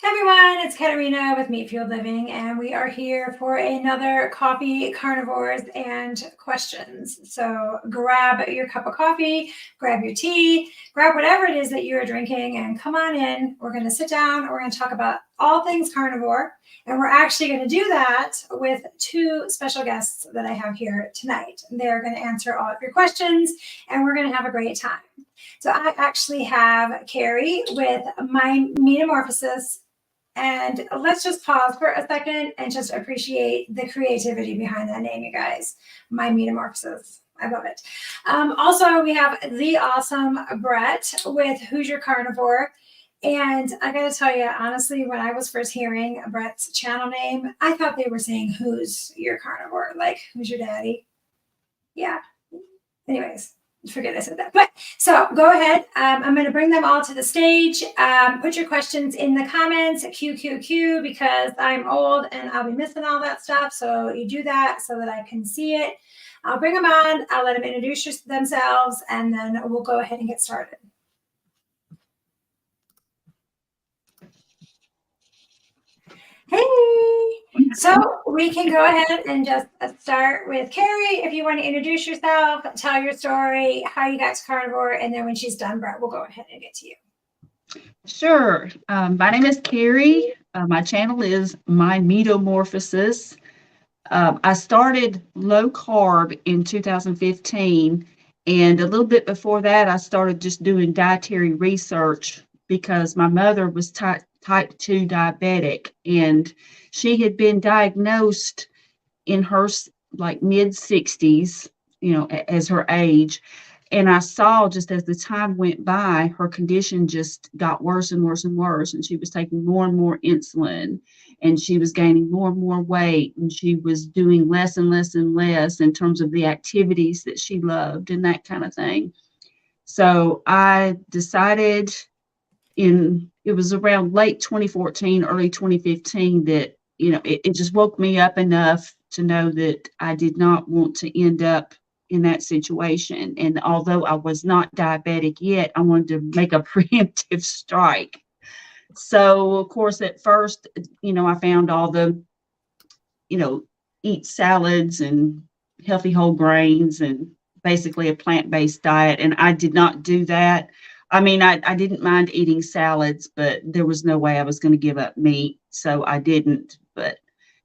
Hey everyone, it's Katerina with Meat Fueled Living, and we are here for another coffee, carnivores, and questions. So grab your cup of coffee, grab your tea, grab whatever it is that you are drinking, and come on in. We're going to sit down. We're going to talk about all things carnivore, and we're actually going to do that with two special guests that I have here tonight. They're going to answer all of your questions, and we're going to have a great time. So I actually have Carrie with My Metamorphosis, and let's just pause for a second and just appreciate the creativity behind that name, you guys. My Metamorphosis. I love it. Also, we have the awesome Brett with Who's Your Carnivore. And I got to tell you, honestly, when I was first hearing Brett's channel name, I thought they were saying, Who's Your Carnivore? Like, who's your daddy? Yeah. Anyways, forget I said that. But so go ahead. I'm going to bring them all to the stage. Put your questions in the comments, QQQ, because I'm old and I'll be missing all that stuff. So you do that so that I can see it. I'll bring them on. I'll let them introduce themselves, and then we'll go ahead and get started. Hey, so we can go ahead and just start with Carrie. If you want to introduce yourself, tell your story, how you got to carnivore, and then when she's done, Brett, we'll go ahead and get to you. Sure. My name is Carrie. My channel is My Metamorphosis. I started low carb in 2015, and a little bit before that, I started just doing dietary research because my mother was type 2 diabetic, and she had been diagnosed in her like mid 60s, as her age. And I saw just as the time went by, her condition just got worse and worse and worse. And she was taking more and more insulin, and she was gaining more and more weight, and she was doing less and less and less in terms of the activities that she loved and that kind of thing. So I decided it was around late 2014, early 2015 that, it just woke me up enough to know that I did not want to end up in that situation. And although I was not diabetic yet, I wanted to make a preemptive strike. So, of course, at first, I found all the, eat salads and healthy whole grains and basically a plant-based diet. And I did not do that. I mean, I didn't mind eating salads, but there was no way I was going to give up meat. So I didn't. But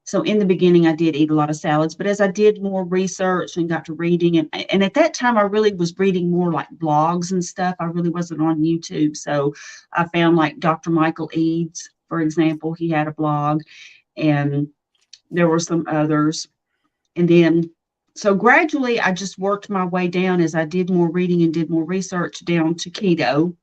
so in the beginning, I did eat a lot of salads. But as I did more research and got to reading, and at that time, I really was reading more like blogs and stuff. I really wasn't on YouTube. So I found like Dr. Michael Eads, for example, he had a blog, and there were some others. And then so gradually, I just worked my way down as I did more reading and did more research down to keto.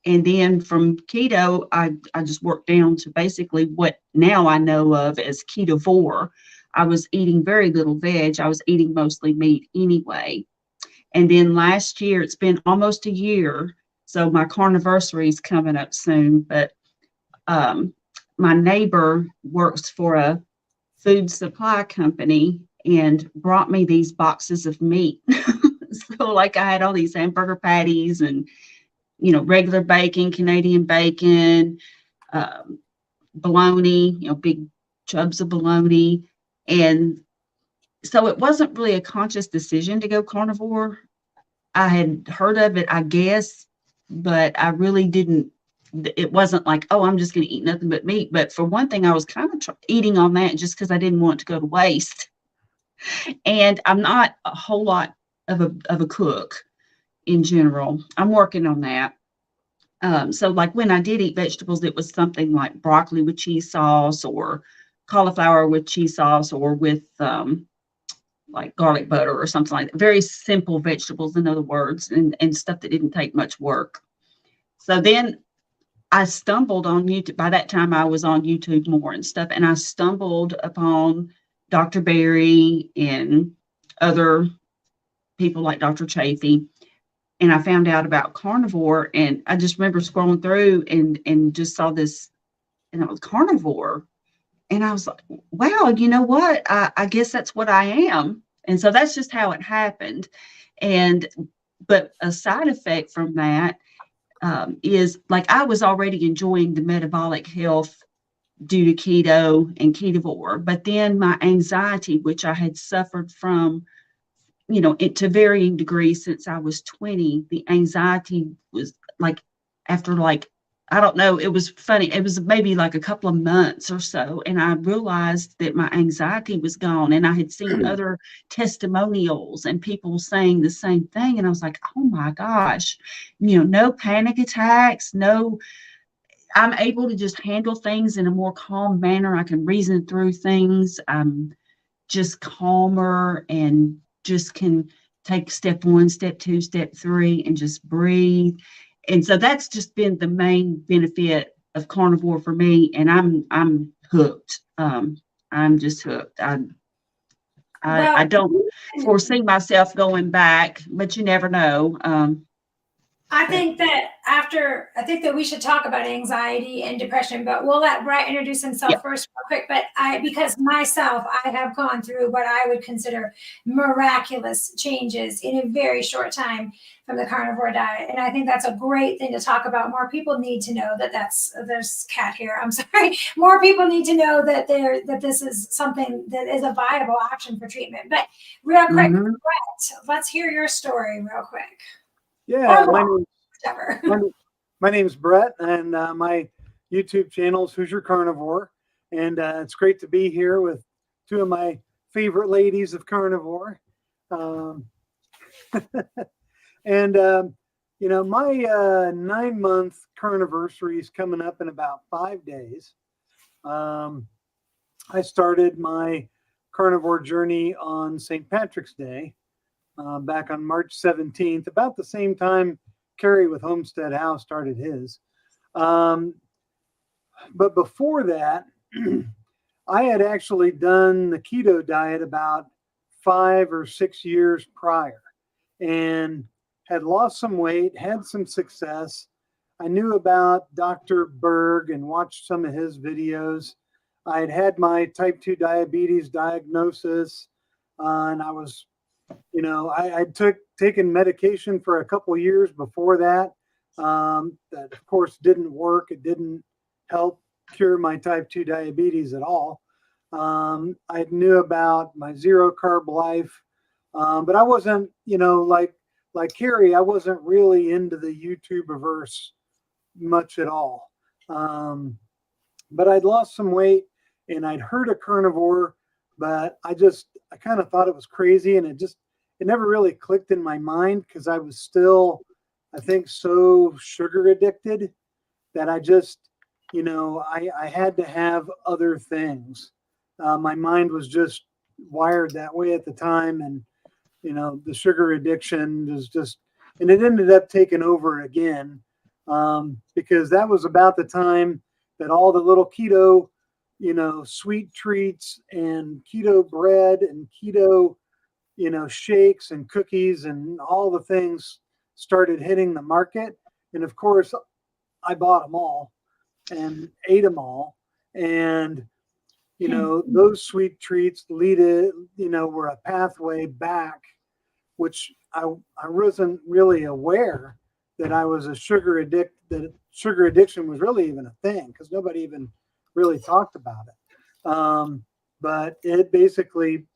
And then from keto, I just worked down to basically what now I know of as ketovore. I was eating very little veg. I was eating mostly meat anyway. And then last year, it's been almost a year. So my carniversary is coming up soon. But my neighbor works for a food supply company and brought me these boxes of meat. So like I had all these hamburger patties and, regular bacon, Canadian bacon, bologna, big chubs of bologna. And so it wasn't really a conscious decision to go carnivore. I had heard of it, I guess, but I really didn't. It wasn't like, oh, I'm just going to eat nothing but meat. But for one thing, I was kind of eating on that just because I didn't want it to go to waste. And I'm not a whole lot of a cook in general. I'm working on that. So like when I did eat vegetables, it was something like broccoli with cheese sauce or cauliflower with cheese sauce or with like garlic butter or something like that. Very simple vegetables, in other words, and stuff that didn't take much work. So then I stumbled on YouTube. By that time, I was on YouTube more and stuff, and I stumbled upon Dr. Berry and other people like Dr. Chafee. And I found out about carnivore, and I just remember scrolling through and just saw this, and it was carnivore. And I was like, wow, you know what? I guess that's what I am. And so that's just how it happened. But a side effect from that is like I was already enjoying the metabolic health due to keto and ketovore, but then my anxiety, which I had suffered from, to varying degrees since I was 20, the anxiety was like after like, I don't know, it was funny. It was maybe like a couple of months or so. And I realized that my anxiety was gone. And I had seen other testimonials and people saying the same thing. And I was like, oh my gosh, no panic attacks, no, I'm able to just handle things in a more calm manner. I can reason through things. I'm just calmer and just can take step one, step two, step three, and just breathe. And so that's just been the main benefit of carnivore for me. And I'm hooked. I'm just hooked. I Well, don't foresee myself going back, but you never know. I think that we should talk about anxiety and depression, but we'll let Brett introduce Yeah. himself first real quick. But because myself, I have gone through what I would consider miraculous changes in a very short time from the carnivore diet. And I think that's a great thing to talk about. More people need to know there's cat here. I'm sorry. More people need to know that this is something that is a viable option for treatment. But real quick, Mhm. Brett, let's hear your story real quick. Yeah, Whichever. my name's Brett, and my YouTube channel is Who's Your Carnivore, and it's great to be here with two of my favorite ladies of carnivore. Um, and my 9-month carniversary is coming up in about 5 days. I started my carnivore journey on St. Patrick's Day back on March 17th, about the same time Kerry with Homestead House started his. But before that, I had actually done the keto diet about 5 or 6 years prior and had lost some weight, had some success. I knew about Dr. Berg and watched some of his videos. I had my type 2 diabetes diagnosis, and I was I'd taken medication for a couple of years before that. That of course didn't work. It didn't help cure my type 2 diabetes at all. I knew about my zero carb life, but I wasn't, like Carrie, I wasn't really into the YouTuberverse much at all. But I'd lost some weight and I'd heard of carnivore, but I kind of thought it was crazy, and it never really clicked in my mind because I was still, I think, so sugar addicted that I just, I had to have other things. My mind was just wired that way at the time, and the sugar addiction was just, and it ended up taking over again, because that was about the time that all the little keto, sweet treats and keto bread and keto, shakes and cookies and all the things started hitting the market. And of course, I bought them all and ate them all. And, those sweet treats were a pathway back, which I wasn't really aware that I was that sugar addiction was really even a thing, because nobody even really talked about it. But it basically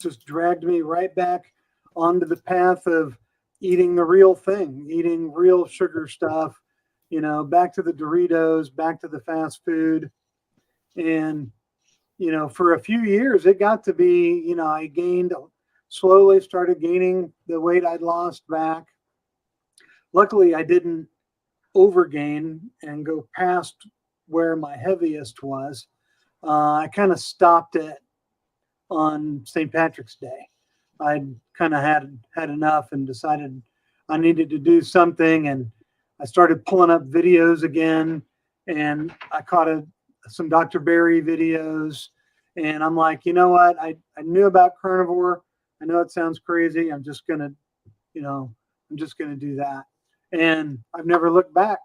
just dragged me right back onto the path of eating the real thing, eating real sugar stuff, back to the Doritos, back to the fast food. And, for a few years, it got to be, I slowly started gaining the weight I'd lost back. Luckily, I didn't overgain and go past where my heaviest was. I kind of stopped it on St. Patrick's Day. I'd kind of had enough and decided I needed to do something. And I started pulling up videos again, and I caught some Dr. Berry videos. And I'm like, you know what? I knew about carnivore. I know it sounds crazy. I'm just going to do that. And I've never looked back.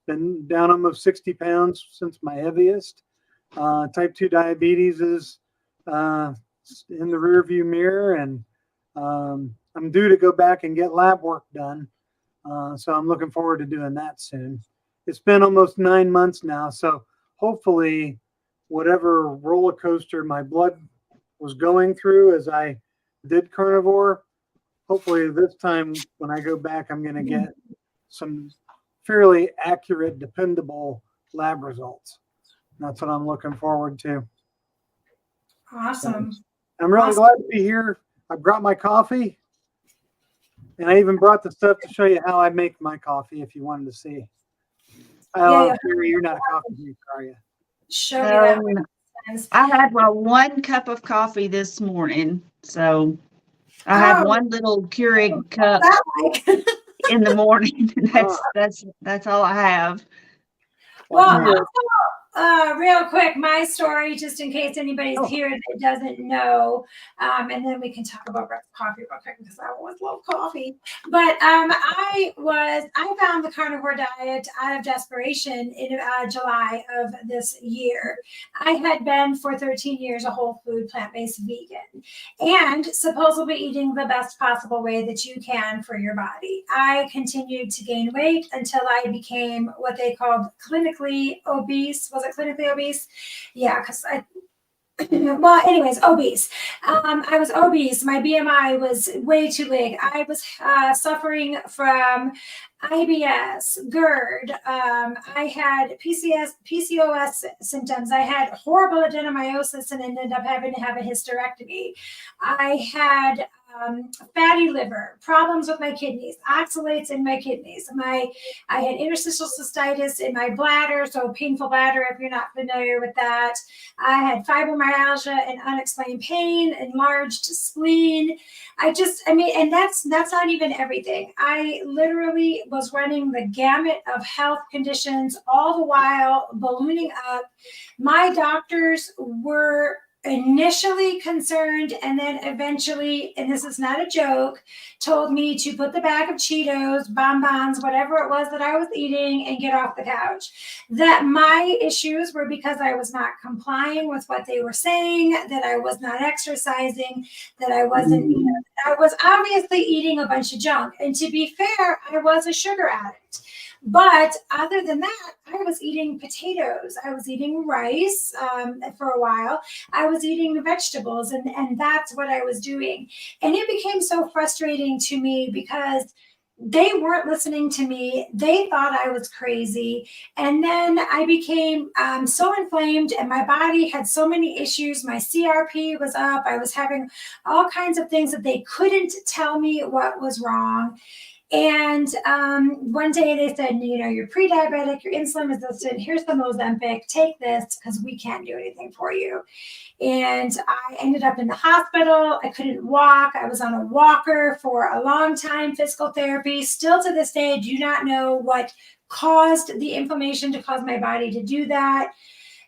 Been down almost 60 pounds since my heaviest. Type 2 diabetes is in the rearview mirror, and I'm due to go back and get lab work done. So I'm looking forward to doing that soon. It's been almost 9 months now. So hopefully whatever roller coaster my blood was going through as I did carnivore, hopefully this time when I go back, I'm going to get some fairly accurate, dependable lab results. And that's what I'm looking forward to. Awesome. I'm really glad to be here. I brought my coffee, and I even brought the stuff to show you how I make my coffee if you wanted to see. Carrie, you're not a coffee drinker, are you? Show me that. I had my 1 cup of coffee this morning, so I have one little Keurig cup in the morning. That's all I have. Well, real quick, my story, just in case anybody's here that doesn't know, and then we can talk about coffee real quick because I always love coffee. But I found the carnivore diet out of desperation in July of this year. I had been for 13 years a whole food plant-based vegan and supposedly eating the best possible way that you can for your body. I continued to gain weight until I became what they called clinically obese. Was it clinically obese? Yeah, because well, anyways, obese. I was obese. My BMI was way too big. I was suffering from IBS, GERD. I had PCOS symptoms. I had horrible adenomyosis and ended up having to have a hysterectomy. I had fatty liver, problems with my kidneys, oxalates in my kidneys. I had interstitial cystitis in my bladder, so painful bladder if you're not familiar with that. I had fibromyalgia and unexplained pain, enlarged spleen. And that's not even everything. I literally was running the gamut of health conditions, all the while ballooning up. My doctors were initially concerned and then eventually, and this is not a joke, told me to put the bag of Cheetos, bonbons, whatever it was that I was eating and get off the couch. That my issues were because I was not complying with what they were saying, that I was not exercising, that I wasn't, I was obviously eating a bunch of junk. And to be fair, I was a sugar addict. But other than that, I was eating potatoes. I was eating rice for a while. I was eating vegetables, and that's what I was doing. And it became so frustrating to me because they weren't listening to me. They thought I was crazy. And then I became so inflamed, and my body had so many issues. My CRP was up. I was having all kinds of things that they couldn't tell me what was wrong. And one day they said, you're pre-diabetic, you're insulin resistant, here's some Ozempic, take this because we can't do anything for you. And I ended up in the hospital. I couldn't walk. I was on a walker for a long time, physical therapy. Still to this day, do not know what caused the inflammation to cause my body to do that.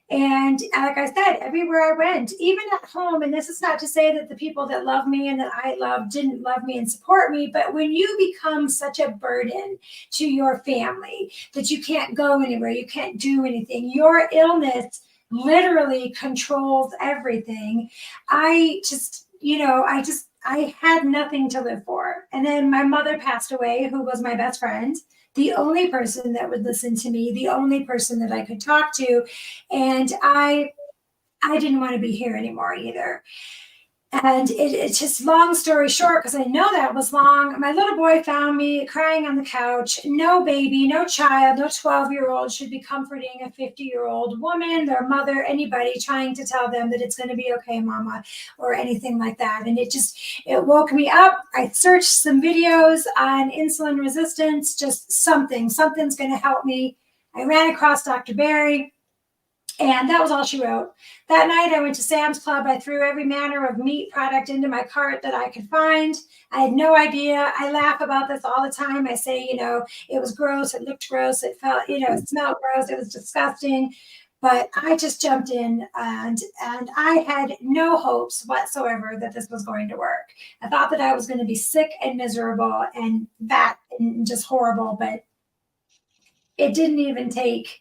And like I said, everywhere I went, even at home, and this is not to say that the people that love me and that I love didn't love me and support me, but when you become such a burden to your family that you can't go anywhere, you can't do anything, your illness literally controls everything. I had nothing to live for. And then my mother passed away, who was my best friend, the only person that would listen to me, the only person that I could talk to. And I didn't want to be here anymore either. And it's just long story short, because I know that was long. My little boy found me crying on the couch. No baby, no child, no 12-year-old should be comforting a 50-year-old woman, their mother, anybody trying to tell them that it's going to be okay, mama, or anything like that. And it woke me up. I searched some videos on insulin resistance, just something's going to help me. I ran across Dr. Berry. And that was all she wrote. That night I went to Sam's Club. I threw every manner of meat product into my cart that I could find. I had no idea. I laugh about this all the time. I say, it was gross. It looked gross. It felt, it smelled gross. It was disgusting. But I just jumped in and I had no hopes whatsoever that this was going to work. I thought that I was going to be sick and miserable and fat and just horrible, but it didn't even take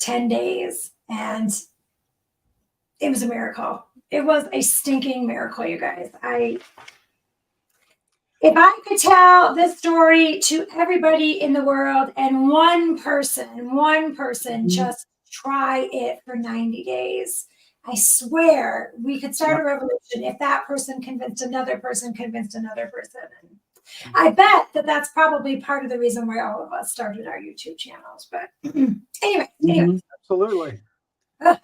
10 days, and it was a miracle. It was a stinking miracle, you guys. If I could tell this story to everybody in the world and one person Mhm. just try it for 90 days, I swear we could start Yep. a revolution if that person convinced another person, convinced another person. And I bet that that's probably part of the reason why all of us started our YouTube channels. But anyway, Mhm. Absolutely. Ugh.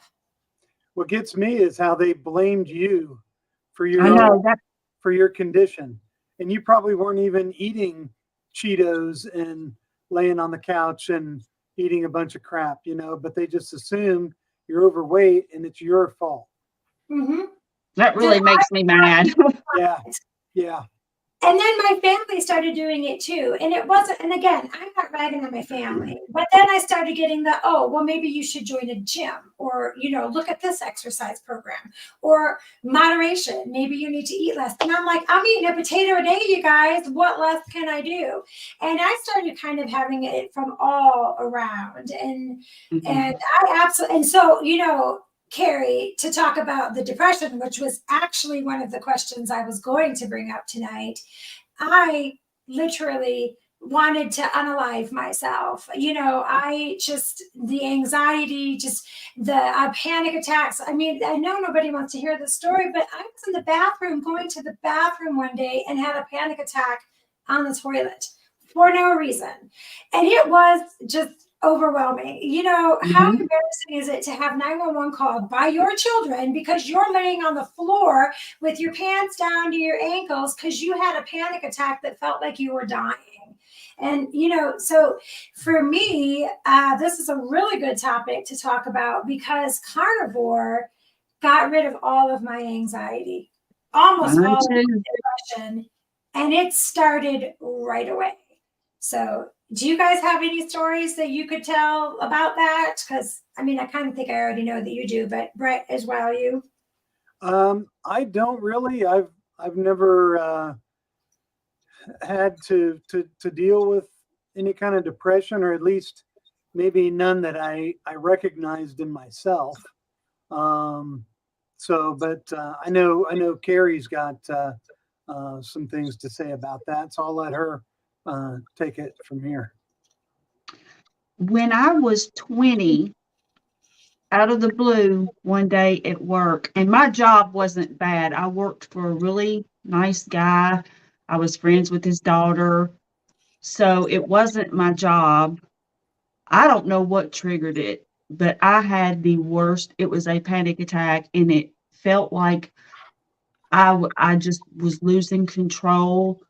What gets me is how they blamed you for I your know that. for your condition, and you probably weren't even eating Cheetos and laying on the couch and eating a bunch of crap, but they just assume you're overweight and it's your fault. Mhm. That That really makes me mad. Yeah, yeah, And then my family started doing it too. And it wasn't, and again, I'm not ragging on my family, but then I started getting the, oh, well, maybe you should join a gym or, look at this exercise program or moderation. Maybe you need to eat less. And I'm like, I'm eating a potato a day, you guys. What less can I do? And I started kind of having it from all around. And Mhm. I absolutely, and so, Carrie, to talk about the depression, which was actually one of the questions I was going to bring up tonight. I literally wanted to unalive myself. I just, the anxiety, just the panic attacks. I mean, I know nobody wants to hear the story, but I was in the bathroom, going to the bathroom one day and had a panic attack on the toilet for no reason. And it was just overwhelming. How Mhm. embarrassing is it to have 911 called by your children because you're laying on the floor with your pants down to your ankles because you had a panic attack that felt like you were dying? And, so for me, this is a really good topic to talk about because Carnivore got rid of all of my anxiety, almost Mine all of too. my depression, and it started right away. So, do you guys have any stories that you could tell about that? Because I mean, I kind of think I already know that you do, but Brett as well, you. I don't really. I've never had to deal with any kind of depression, or at least maybe none that I recognized in myself. Um, but I know Carrie's got some things to say about that, so I'll let her take it from here. When I was 20, out of the blue one day at work, and my job wasn't bad. I worked for a really nice guy. I was friends with his daughter. So it wasn't my job. I don't know what triggered it, but I had the worst. It was a panic attack, and it felt like I just was losing control.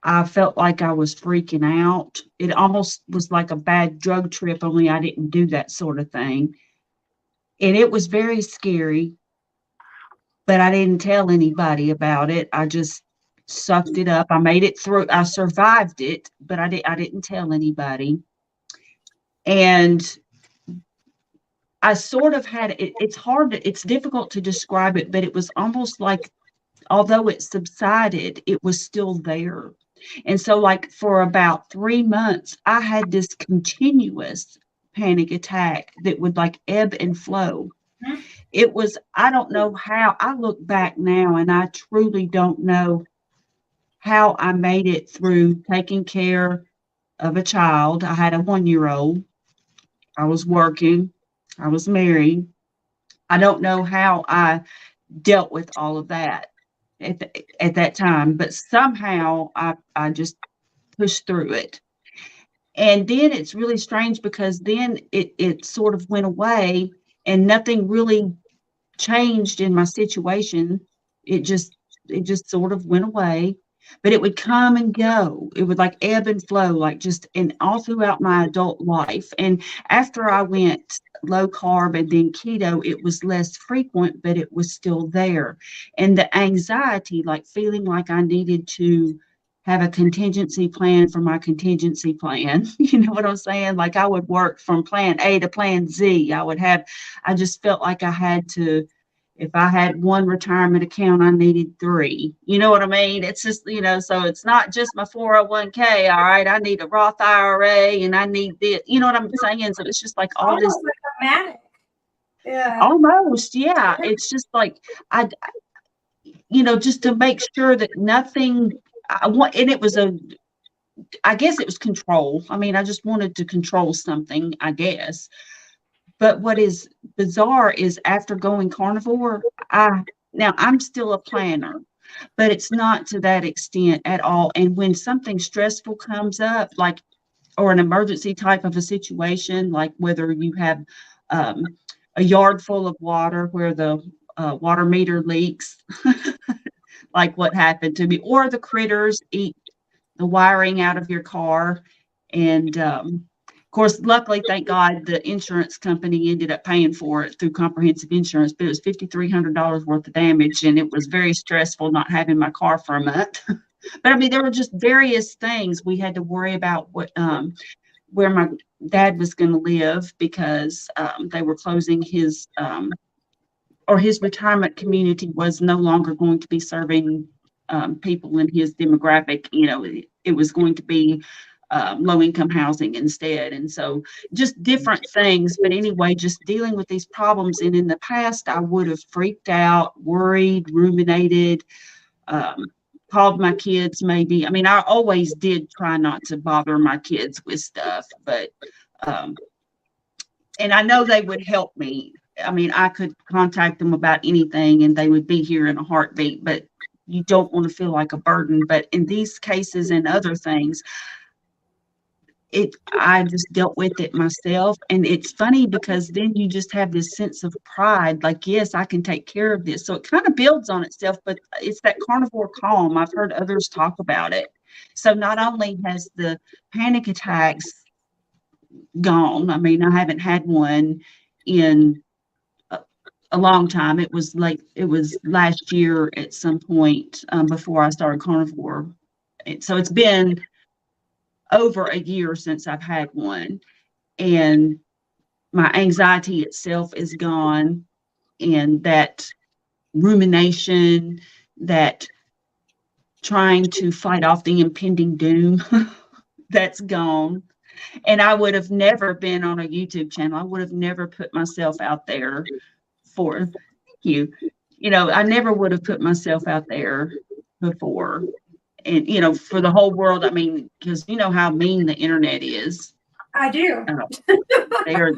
I felt like I was freaking out. It almost was like a bad drug trip, only I didn't do that sort of thing. And it was very scary, but I didn't tell anybody about it. I just sucked it up. I made it through. I survived it, but I didn't tell anybody. And I sort of had it. It's difficult to describe it, but it was almost like, although it subsided, it was still there. And so, like, for about 3 months, I had this continuous panic attack that would like ebb and flow. It was, I don't know how. I look back now and I truly don't know how I made it through taking care of a child. I had a 1 year old. I was working. I was married. I don't know how I dealt with all of that at that time, but somehow I just pushed through it. And then it's really strange because then it sort of went away and nothing really changed in my situation. It just it just sort of went away, but it would come and go. It would like ebb and flow, like just and all throughout my adult life. And after I went low carb and then keto, it was less frequent, but it was still there. And the anxiety, like feeling like I needed to have a contingency plan for my contingency plan. You know what I'm saying? Like I would work from plan A to plan Z. I just felt like I had to, if I had one retirement account, I needed three. You know what I mean? It's just, so it's not just my 401k. All right. I need a Roth IRA and I need this. You know what I'm saying? So it's just like all this Almost like a manic. Yeah. almost. Yeah. It's just like, I, just to make sure that nothing, and I guess it was control. I mean, I just wanted to control something, I guess. But what is bizarre is after going carnivore, now I'm still a planner, but it's not to that extent at all. And when something stressful comes up, like, or an emergency type of a situation, like whether you have a yard full of water where the water meter leaks, like what happened to me, or the critters eat the wiring out of your car. And of course, luckily, thank God, the insurance company ended up paying for it through comprehensive insurance, but it was $5,300 worth of damage, and it was very stressful not having my car for a month. But I mean, there were just various things we had to worry about where my dad was going to live, because they were closing his retirement community was no longer going to be serving people in his demographic. It was going to be low-income housing instead. And so just different things. But anyway, just dealing with these problems. And in the past, I would have freaked out, worried, ruminated, called my kids maybe. I mean, I always did try not to bother my kids with stuff, but and I know they would help me. I mean, I could contact them about anything and they would be here in a heartbeat, but you don't want to feel like a burden. But in these cases and other things, I just dealt with it myself. And it's funny because then you just have this sense of pride, like, yes, I can take care of this. So it kind of builds on itself, but it's that carnivore calm. I've heard others talk about it. So not only has the panic attacks gone, I mean, I haven't had one in a long time. It was last year at some point before I started carnivore. So it's been over a year since I've had one, and my anxiety itself is gone, and that rumination, that trying to fight off the impending doom, that's gone. And I would have never been on a YouTube channel. I would have never put myself out there for you. I never would have put myself out there before. And, for the whole world, I mean, because you know how mean the internet is. I do. They're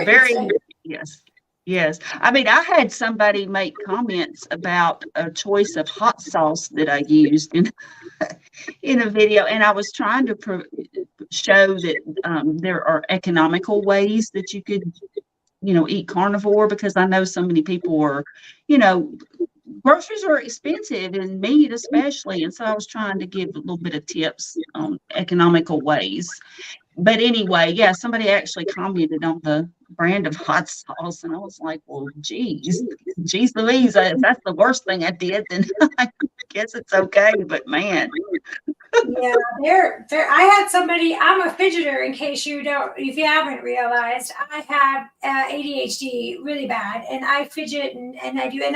very, yes. I mean, I had somebody make comments about a choice of hot sauce that I used in a video, and I was trying to show that there are economical ways that you could, eat carnivore, because I know so many people are, groceries are expensive, and meat especially. And so I was trying to give a little bit of tips on economical ways. But anyway, yeah, somebody actually commented on the brand of hot sauce, and I was like, well, geez Louise, if that's the worst thing I did, then I guess it's okay. But man. Yeah, I had somebody, I'm a fidgeter, in case if you haven't realized, I have ADHD really bad, and I fidget and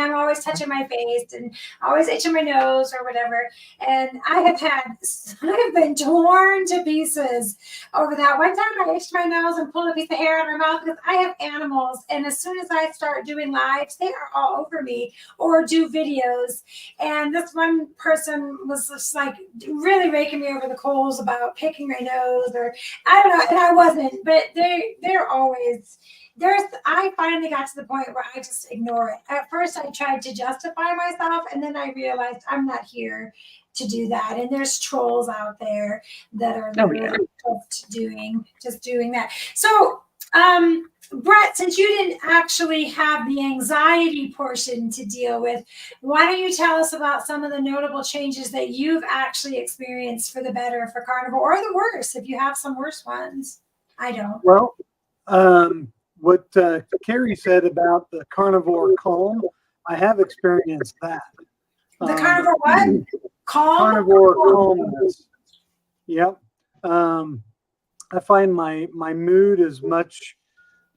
I'm always touching my face and always itching my nose or whatever. And I have been torn to pieces over that. One time I itched my nose and pulled a piece of hair out of my mouth, because I have animals. And as soon as I start doing lives, they are all over me, or do videos. And this one person was just like really raking me over the coals about picking my nose, or I don't know, and I wasn't, but they're always I finally got to the point where I just ignore it. At first I tried to justify myself, and then I realized I'm not here to do that. And there's trolls out there that are just doing that. So Brett, since you didn't actually have the anxiety portion to deal with, why don't you tell us about some of the notable changes that you've actually experienced for the better for carnivore, or the worse, if you have some worse ones? I don't. Well, what Carrie said about the carnivore calm, I have experienced that. The carnivore what? Calm? Carnivore calmness. Yep. I find my mood is much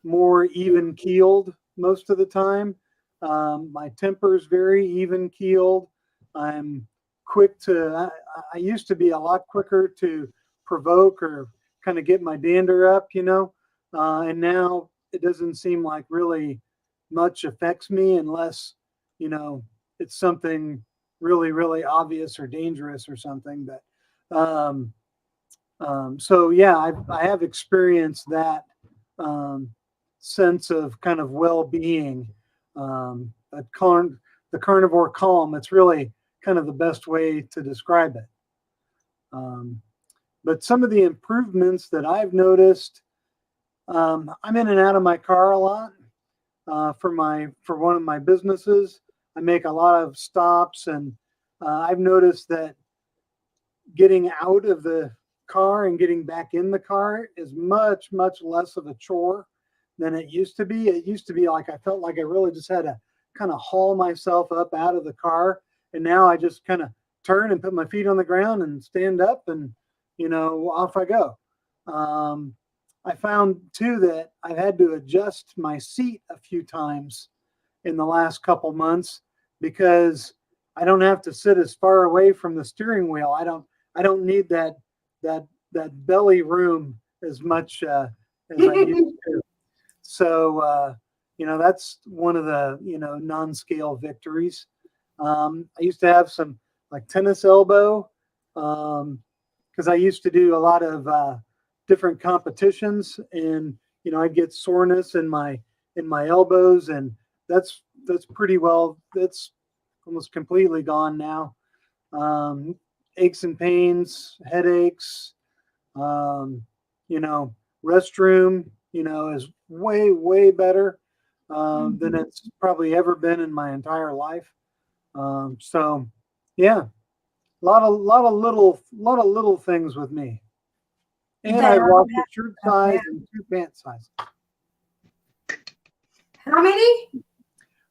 more even keeled most of the time. My temper is very even keeled. I'm quick I used to be a lot quicker to provoke or kind of get my dander up, and now it doesn't seem like really much affects me, unless, it's something really, really obvious or dangerous or something. But so yeah, I have experienced that sense of kind of well-being. The carnivore calm. It's really kind of the best way to describe it. But some of the improvements that I've noticed, I'm in and out of my car a lot for one of my businesses. I make a lot of stops, and I've noticed that getting out of the car and getting back in the car is much, much less of a chore than it used to be. It used to be like I felt like I really just had to kind of haul myself up out of the car. And now I just kind of turn and put my feet on the ground and stand up, and, off I go. I found too that I've had to adjust my seat a few times in the last couple months because I don't have to sit as far away from the steering wheel. I don't need that belly room as much as I used to. So that's one of the non-scale victories. I used to have some like tennis elbow because I used to do a lot of different competitions, and I'd get soreness in my elbows, and that's pretty well. That's almost completely gone now. Aches and pains, headaches, restroom, is way better than it's probably ever been in my entire life. So yeah, a lot of little things with me. And I lost a shirt size and 2 pant sizes. How many?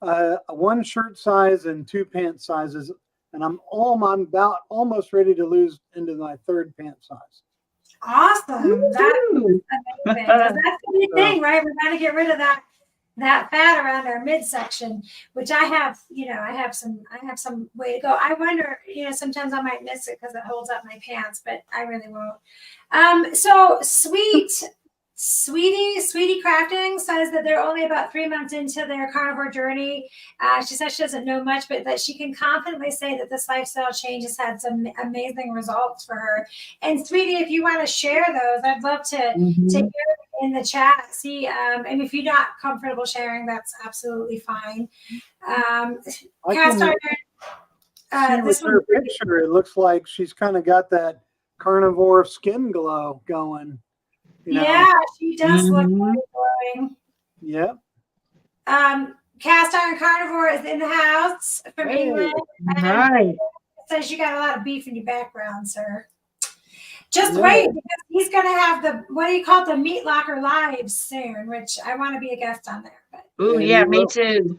1 shirt size and 2 pant sizes, and I'm about almost ready to lose into my 3rd pant size. Awesome. That's amazing. 'Cause that's the big thing, right? We're going to get rid of that fat around our midsection, which I have some way to go. I wonder, sometimes I might miss it because it holds up my pants, but I really won't. So Sweetie Crafting says that they're only about 3 months into their carnivore journey. She says she doesn't know much, but that she can confidently say that this lifestyle change has had some amazing results for her. And Sweetie, if you want to share those, I'd love to hear in the chat. See, and if you're not comfortable sharing, that's absolutely fine. Cast iron. This her picture, it looks like she's kind of got that carnivore skin glow going. Yeah, she does look very glowing. Yeah. Cast Iron Carnivore is in the house from England. Right. Says you got a lot of beef in your background, sir. Just wait, because he's going to have the Meat Locker Lives soon, which I want to be a guest on there. Oh, yeah, me too.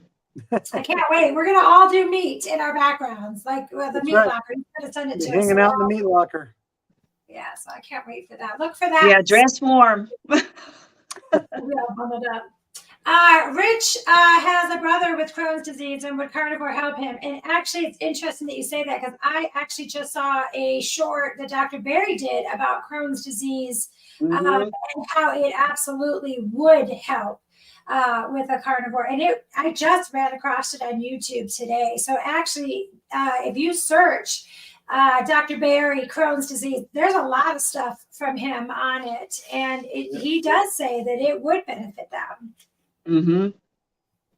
I can't wait. We're going to all do meat in our backgrounds, like the Meat Locker. He's going to send it to us. Hanging out in the Meat Locker. Yeah, so I can't wait for that. Look for that. Yeah, dress warm. We'll bundle up. Rich has a brother with Crohn's disease, and would carnivore help him? And actually, it's interesting that you say that, because I actually just saw a short that Dr. Barry did about Crohn's disease and how it absolutely would help with a carnivore. And I just ran across it on YouTube today. So actually, if you search Dr. Barry, Crohn's disease, there's a lot of stuff from him on it. And he does say that it would benefit them.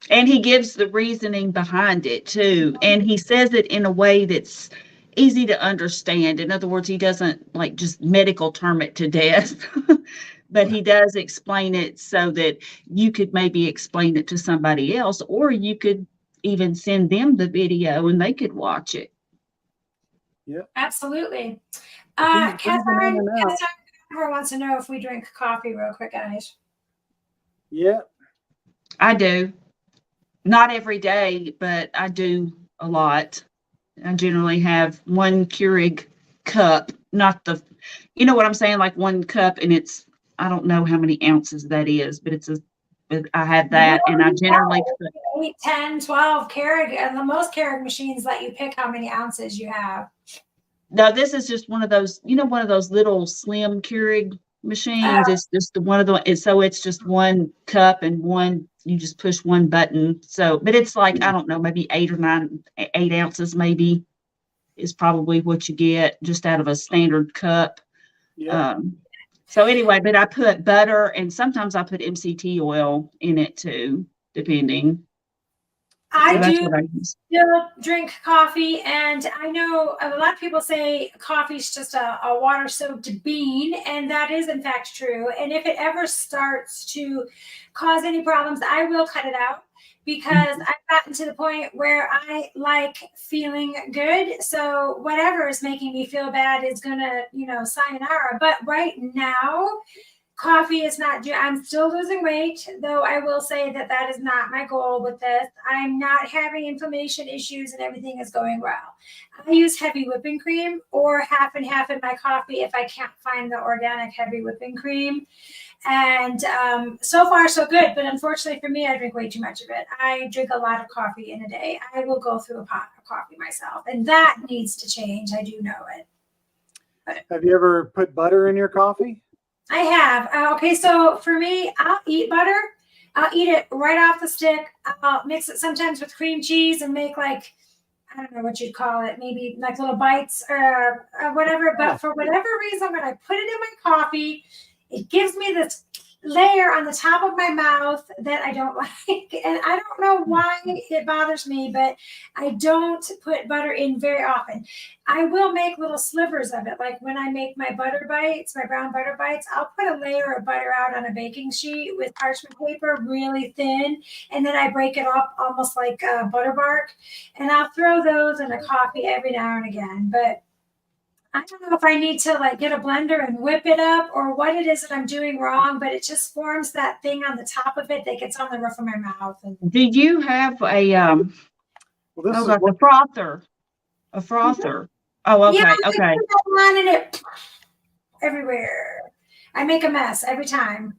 And he gives the reasoning behind it too. And he says it in a way that's easy to understand. In other words, he doesn't like just medical term it to death, but he does explain it so that you could maybe explain it to somebody else, or you could even send them the video and they could watch it. Yeah, absolutely. Catherine wants to know if we drink coffee real quick, guys. Yeah, I do. Not every day, but I do a lot. I generally have 1 Keurig cup, not the, you know what I'm saying? Like 1 cup, and it's, I don't know how many ounces that is, but I have that, and I generally 8, 10, 12 Keurig, and the most Keurig machines let you pick how many ounces you have. No, this is just one of those, one of those little slim Keurig machines. It's just one of the, so it's just 1 cup and you just push 1 button. So, but it's like, I don't know, maybe 8 or 9, 8 ounces maybe. is probably what you get just out of a standard cup. Yeah. So anyway, but I put butter and sometimes I put MCT oil in it too, depending. I So that's do what I use. still drink coffee, and I know a lot of people say coffee is just a water soaked bean, and that is in fact true. And if it ever starts to cause any problems, I will cut it out because I've gotten to the point where I like feeling good. So whatever is making me feel bad is gonna, sayonara. But right now, coffee is not, I'm still losing weight, though I will say that that is not my goal with this. I'm not having inflammation issues and everything is going well. I use heavy whipping cream or half and half in my coffee if I can't find the organic heavy whipping cream. And so far, so good. But unfortunately for me, I drink way too much of it. I drink a lot of coffee in a day. I will go through a pot of coffee myself, and that needs to change. I do know it. But Have you ever put butter in your coffee? I have. Okay, so for me, I'll eat butter. I'll eat it right off the stick. I'll mix it sometimes with cream cheese and make I don't know what you'd call it, maybe like little bites or whatever. But for whatever reason, when I put it in my coffee, it gives me this layer on the top of my mouth that I don't like. And I don't know why it bothers me, but I don't put butter in very often. I will make little slivers of it. Like when I make my butter bites, my brown butter bites, I'll put a layer of butter out on a baking sheet with parchment paper, really thin. And then I break it up almost like butter bark. And I'll throw those in a coffee every now and again. But I don't know if I need to get a blender and whip it up or what it is that I'm doing wrong, but it just forms that thing on the top of it that gets on the roof of my mouth. And Do you have a Well, this is a what frother? A frother. Oh, yeah, okay, I okay. put that on and it everywhere. I make a mess every time.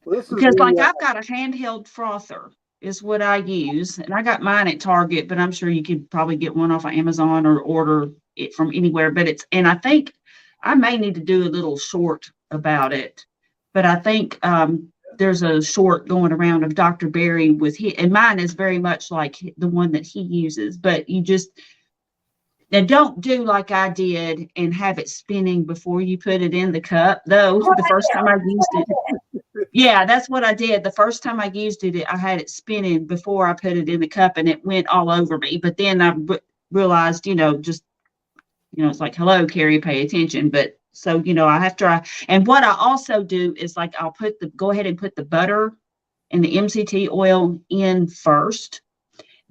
this is Because like the, I've got a handheld frother is what I use. And I got mine at Target, but I'm sure you could probably get one off of Amazon or order it from anywhere. But and I think I may need to do a little short about it. But I think there's a short going around of Dr. Berry with and mine is very much like the one that he uses. But you just now don't do like I did and have it spinning before you put it in the cup. Though the first time I used it, yeah, that's what I did. The first time I used it, I had it spinning before I put it in the cup and it went all over me. But then I realized, it's like, hello, Carrie, pay attention. But so, I have to try. And what I also do is I'll go ahead and put the butter and the MCT oil in first.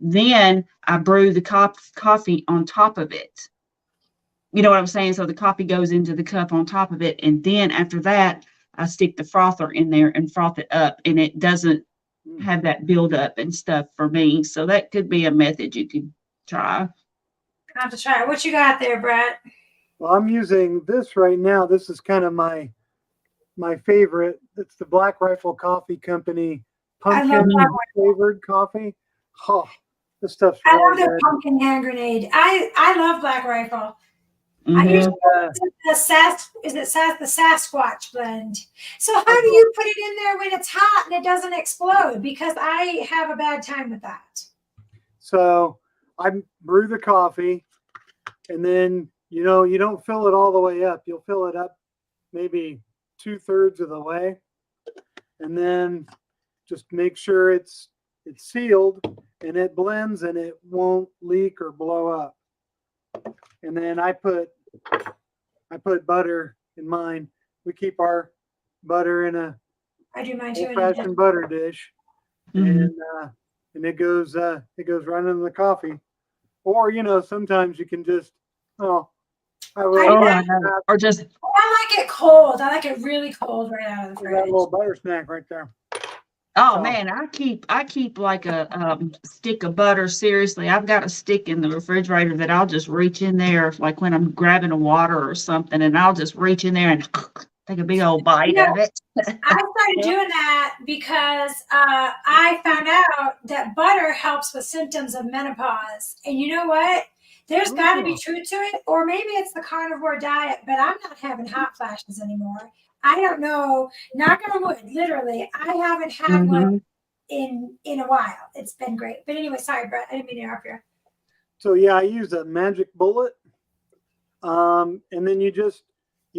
Then I brew the coffee on top of it. You know what I'm saying? So the coffee goes into the cup on top of it. And then after that, I stick the frother in there and froth it up, and it doesn't have that buildup and stuff for me. So that could be a method you could try. I have to try it. What you got there, Brett? well, I'm using this right now. This is kind of my favorite. It's the Black Rifle Coffee Company I love pumpkin that flavored coffee. Oh, this stuff's I love really their good. pumpkin hand grenade. I love Black Rifle. I Mhm. usually the the Sasquatch blend. So how do you put it in there when it's hot and it doesn't explode? Because I have a bad time with that. So I brew the coffee, and then you don't fill it all the way up. You'll fill it up maybe 2/3 of the way, and then just make sure it's sealed and it blends and it won't leak or blow up. And then I put butter in mine. We keep our butter in a I do mine too. old-fashioned butter dish, Mhm. and it goes right into the coffee. Or sometimes you can just I Oh, I I know. Or just like it cold. I like it really cold right out of the that fridge. little butter snack right there. oh man, I keep like a stick of butter. Seriously, I've got a stick in the refrigerator that I'll just reach in there, like when I'm grabbing a water or something, and I'll just reach in there and take a big old bite of it. I started doing that because I found out that butter helps with symptoms of menopause. And you know what? There's got to be truth to it, or maybe it's the carnivore diet, but I'm not having hot flashes anymore. I don't know. Knock on wood, literally. I haven't had one in a while. It's been great. But anyway, sorry, Brett. I didn't mean to interrupt you. So yeah, I use a magic bullet, And then you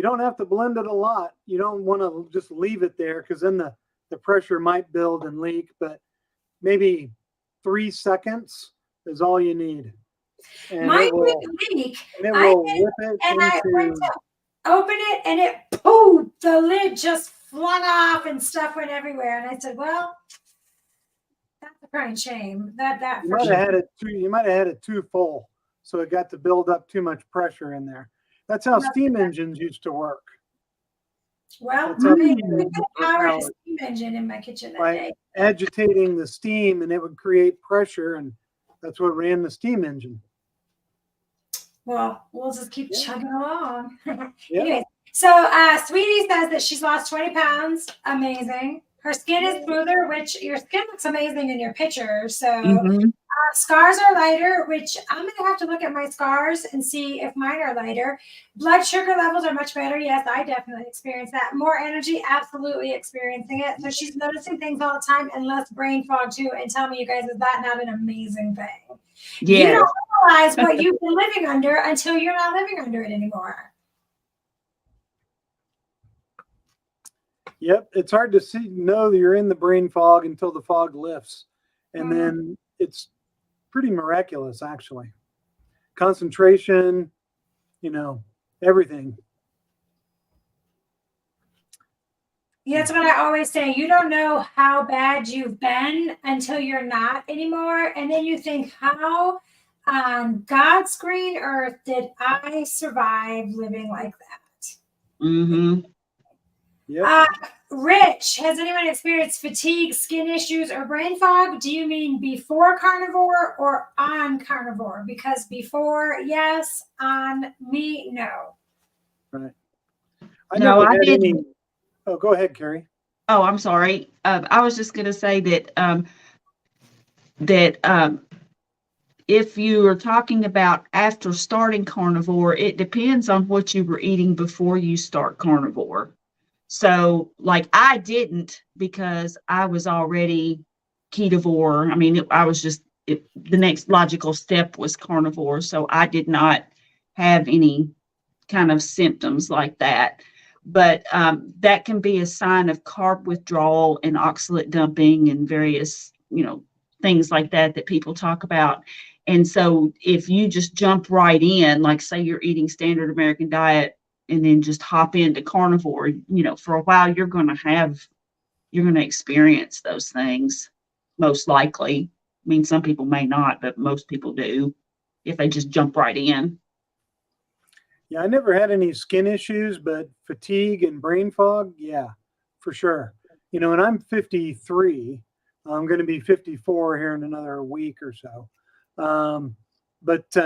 don't have to blend it a lot. You don't want to just leave it there because then the pressure might build and leak, but maybe 3 seconds is all you need. And Mine it will, didn't leak. and it I will did, whip it and I went into, to open it, and it, poof, the lid just flung off and stuff went everywhere. And I said, well, that's a crying shame. That you for might sure. have had it too full. So it got to build up too much pressure in there. That's how steam engines used to work. Well, That's how I steam put engines the were power powered, steam engine in my kitchen that by day. agitating the steam, and it would create pressure, and that's what ran the steam engine. Well, we'll just keep chugging along. Yeah. Anyways, so Sweetie says that she's lost 20 pounds. Amazing. Her skin is smoother, which your skin looks amazing in your picture. So Mhm. scars are lighter, which I'm going to have to look at my scars and see if mine are lighter. Blood sugar levels are much better. Yes, I definitely experience that. More energy, absolutely experiencing it. So she's noticing things all the time and less brain fog too. And tell me, you guys, is that not an amazing thing? You Yes. don't realize what you've been living under until you're not living under it anymore. Yep, it's hard to know that you're in the brain fog until the fog lifts, and then it's pretty miraculous, actually. Concentration, everything. Yeah, that's what I always say. You don't know how bad you've been until you're not anymore, and then you think, how on God's green earth did I survive living like that? Mm-hmm. Yep. Rich, has anyone experienced fatigue, skin issues, or brain fog? Do you mean before carnivore or on carnivore? Because before, yes. On me, no. Right. No, I didn't. Any. Oh, go ahead, Carrie. Oh, I'm sorry. I was just going to say that if you are talking about after starting carnivore, it depends on what you were eating before you start carnivore. So, like, I didn't, because I was already ketovore. I mean, I was just, the next logical step was carnivore. So I did not have any kind of symptoms like that. But that can be a sign of carb withdrawal and oxalate dumping and various, things like that people talk about. And so if you just jump right in, like say you're eating standard American diet and then just hop into carnivore, for a while, you're going to experience those things, most likely. I mean, some people may not, but most people do if they just jump right in. Yeah, I never had any skin issues, but fatigue and brain fog, yeah, for sure. And I'm 53. I'm going to be 54 here in another week or so. But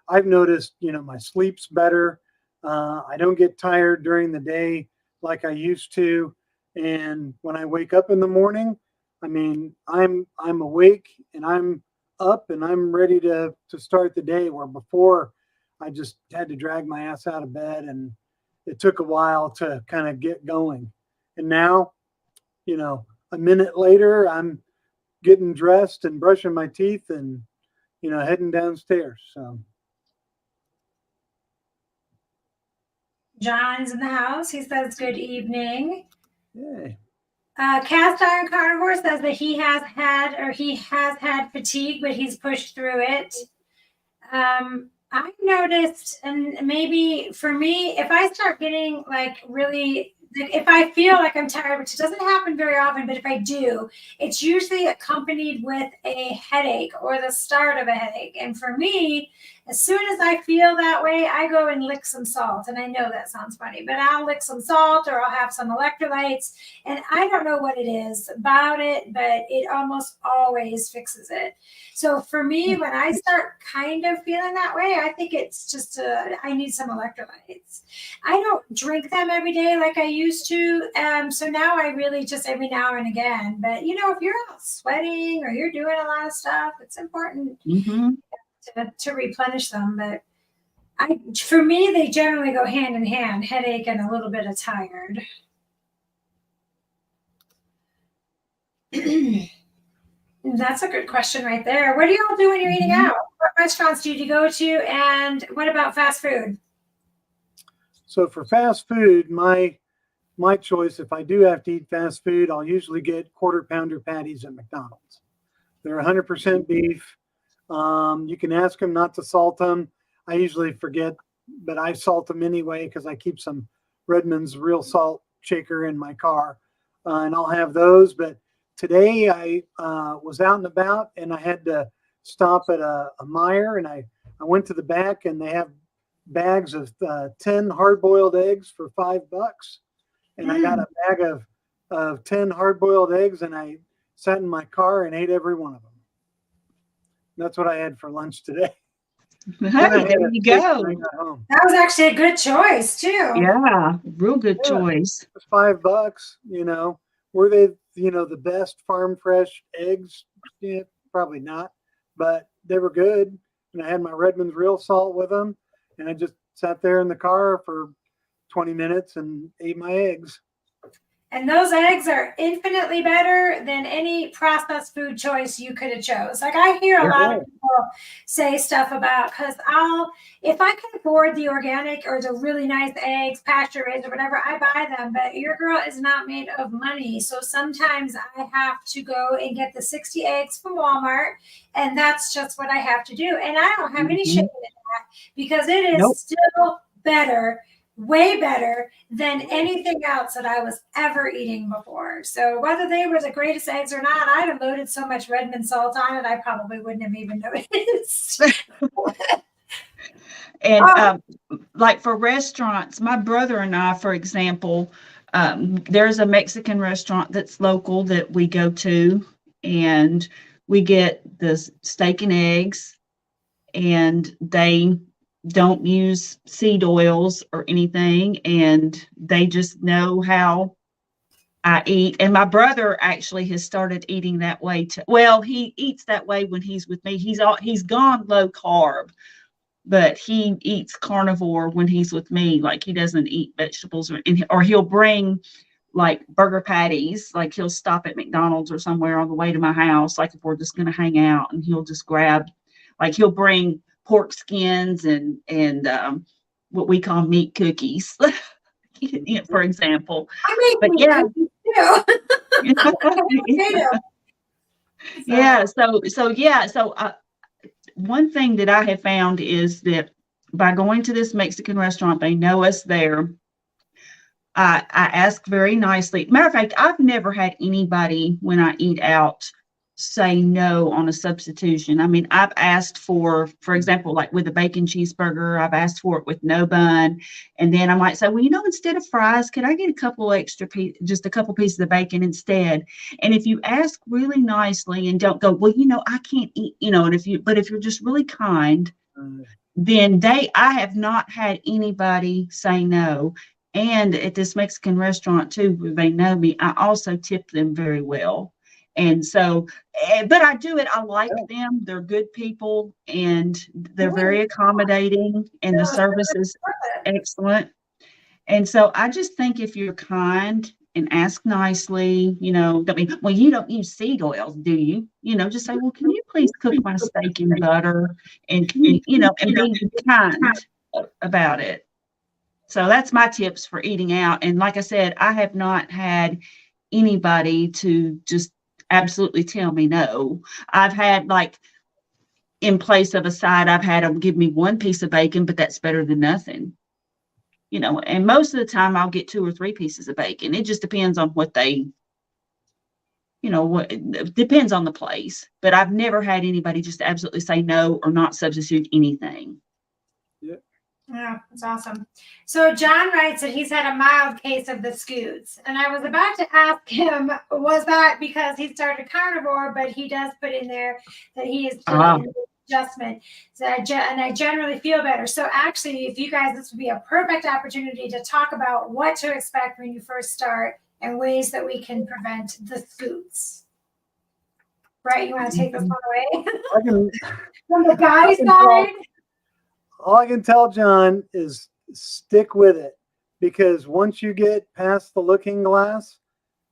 I've noticed, my sleep's better. I don't get tired during the day like I used to. And when I wake up in the morning, I mean, I'm awake and I'm up and I'm ready to start the day, where before I just had to drag my ass out of bed, and it took a while to kind of get going. And now, a minute later, I'm getting dressed and brushing my teeth and, heading downstairs. So. John's in the house. He says, good evening. Yay. Cast Iron Carnivore says that he has had fatigue, but he's pushed through it. I noticed, and maybe for me, if I start getting like really, if I feel like I'm tired, which doesn't happen very often, but if I do, it's usually accompanied with a headache or the start of a headache. And for me, as soon as I feel that way, I go and lick some salt. And I know that sounds funny, but I'll lick some salt or I'll have some electrolytes. And I don't know what it is about it, but it almost always fixes it. So for me, when I start kind of feeling that way, I think it's just I need some electrolytes. I don't drink them every day like I used to. So now I really just every now and again. But, if you're out sweating or you're doing a lot of stuff, it's important to replenish them. But for me, they generally go hand in hand, headache and a little bit of tired. That's a good question right there. What do y'all do when you're eating out? What restaurants do you go to? And what about fast food? So for fast food, my choice, if I do have to eat fast food, I'll usually get quarter pounder patties at McDonald's. They're 100% beef. You can ask them not to salt them. I usually forget, but I salt them anyway because I keep some Redmond's real salt shaker in my car, and I'll have those. But today I was out and about, and I had to stop at a Meijer, and I went to the back, and they have bags of 10 hard-boiled eggs for $5. And I got a bag of 10 hard-boiled eggs, and I sat in my car and ate every one of them. That's what I had for lunch today. Hey, there you go. When I got home. That was actually a good choice too. Yeah, real good Yeah. choice. It was $5, you know. Were they, you know, the best farm fresh eggs? Yeah, probably not, but they were good. And I had my Redmond's real salt with them, and I just sat there in the car for 20 minutes and ate my eggs. And those eggs are infinitely better than any processed food choice you could have chose. Like I hear a lot of people say stuff about, because if I can afford the organic or the really nice eggs, pasture raised or whatever, I buy them. But your girl is not made of money. So sometimes I have to go and get the 60 eggs from Walmart. And that's just what I have to do. And I don't have any shame in that, because it is still better, way better than anything else that I was ever eating before. So whether they were the greatest eggs or not, I'd have loaded so much Redmond salt on it, I probably wouldn't have even noticed. And like for restaurants, my brother and I, for example, there's a Mexican restaurant that's local that we go to, and we get the steak and eggs, and they don't use seed oils or anything, and they just know how I eat. And my brother actually has started eating that way too. Well, he eats that way when he's with me. He's gone low carb, but he eats carnivore when he's with me. Like he doesn't eat vegetables, or he'll bring like burger patties. Like he'll stop at McDonald's or somewhere on the way to my house, like if we're just going to hang out, and he'll just grab, like he'll bring pork skins and what we call meat cookies, for example. I But mean, yeah, yeah. So one thing that I have found is that by going to this Mexican restaurant, they know us there. I ask very nicely. Matter of fact, I've never had anybody when I eat out say no on a substitution. I mean, I've asked for example, like with a bacon cheeseburger, I've asked for it with no bun. And then I might say, well, instead of fries, could I get a couple extra just a couple pieces of bacon instead? And if you ask really nicely and don't go, well, I can't eat, and if you're just really kind, then I have not had anybody say no. And at this Mexican restaurant too, where they know me, I also tip them very well. And so, but I do it. I like them. They're good people, and they're very accommodating, and the service is excellent. And so I just think if you're kind and ask nicely, don't mean, well, you don't use seed oils, do you? Just say, well, can you please cook my steak in butter? And can you, and be kind about it. So that's my tips for eating out. And like I said, I have not had anybody to just absolutely tell me no. I've had, like, in place of a side, I've had them give me one piece of bacon, but that's better than nothing. And most of the time I'll get 2 or 3 pieces of bacon. It just depends on what it depends on the place. But I've never had anybody just absolutely say no or not substitute anything. Yeah, that's awesome. So John writes that he's had a mild case of the scoots. And I was about to ask him, was that because he started carnivore, but he does put in there that he is still in the adjustment. So I generally feel better. So actually, if you guys, this would be a perfect opportunity to talk about what to expect when you first start and ways that we can prevent the scoots. Right? You want to take this one away? From the guy's side? All I can tell John is stick with it, because once you get past the looking glass,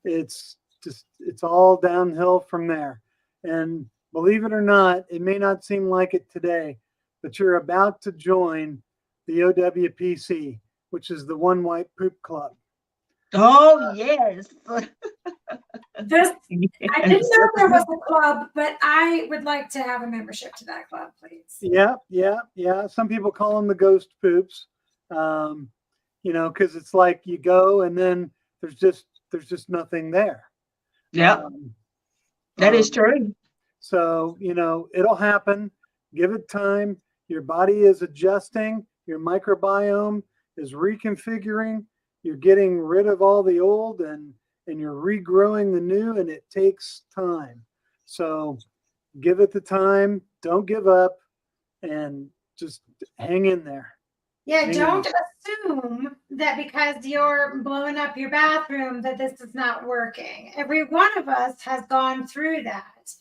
it's all downhill from there. And believe it or not, it may not seem like it today, but you're about to join the OWPC, which is the One White Poop Club. Oh, yes. This, I didn't Yes. know there was a club, but I would like to have a membership to that club, please. Yeah. Some people call them the ghost poops, because it's like you go and then there's just nothing there. Yep, that is Um, true. So, it'll happen. Give it time. Your body is adjusting. Your microbiome is reconfiguring. You're getting rid of all the old and you're regrowing the new, and it takes time. So give it the time. Don't give up and just hang in there. Yeah, don't assume that because you're blowing up your bathroom that this is not working. Every one of us has gone through that.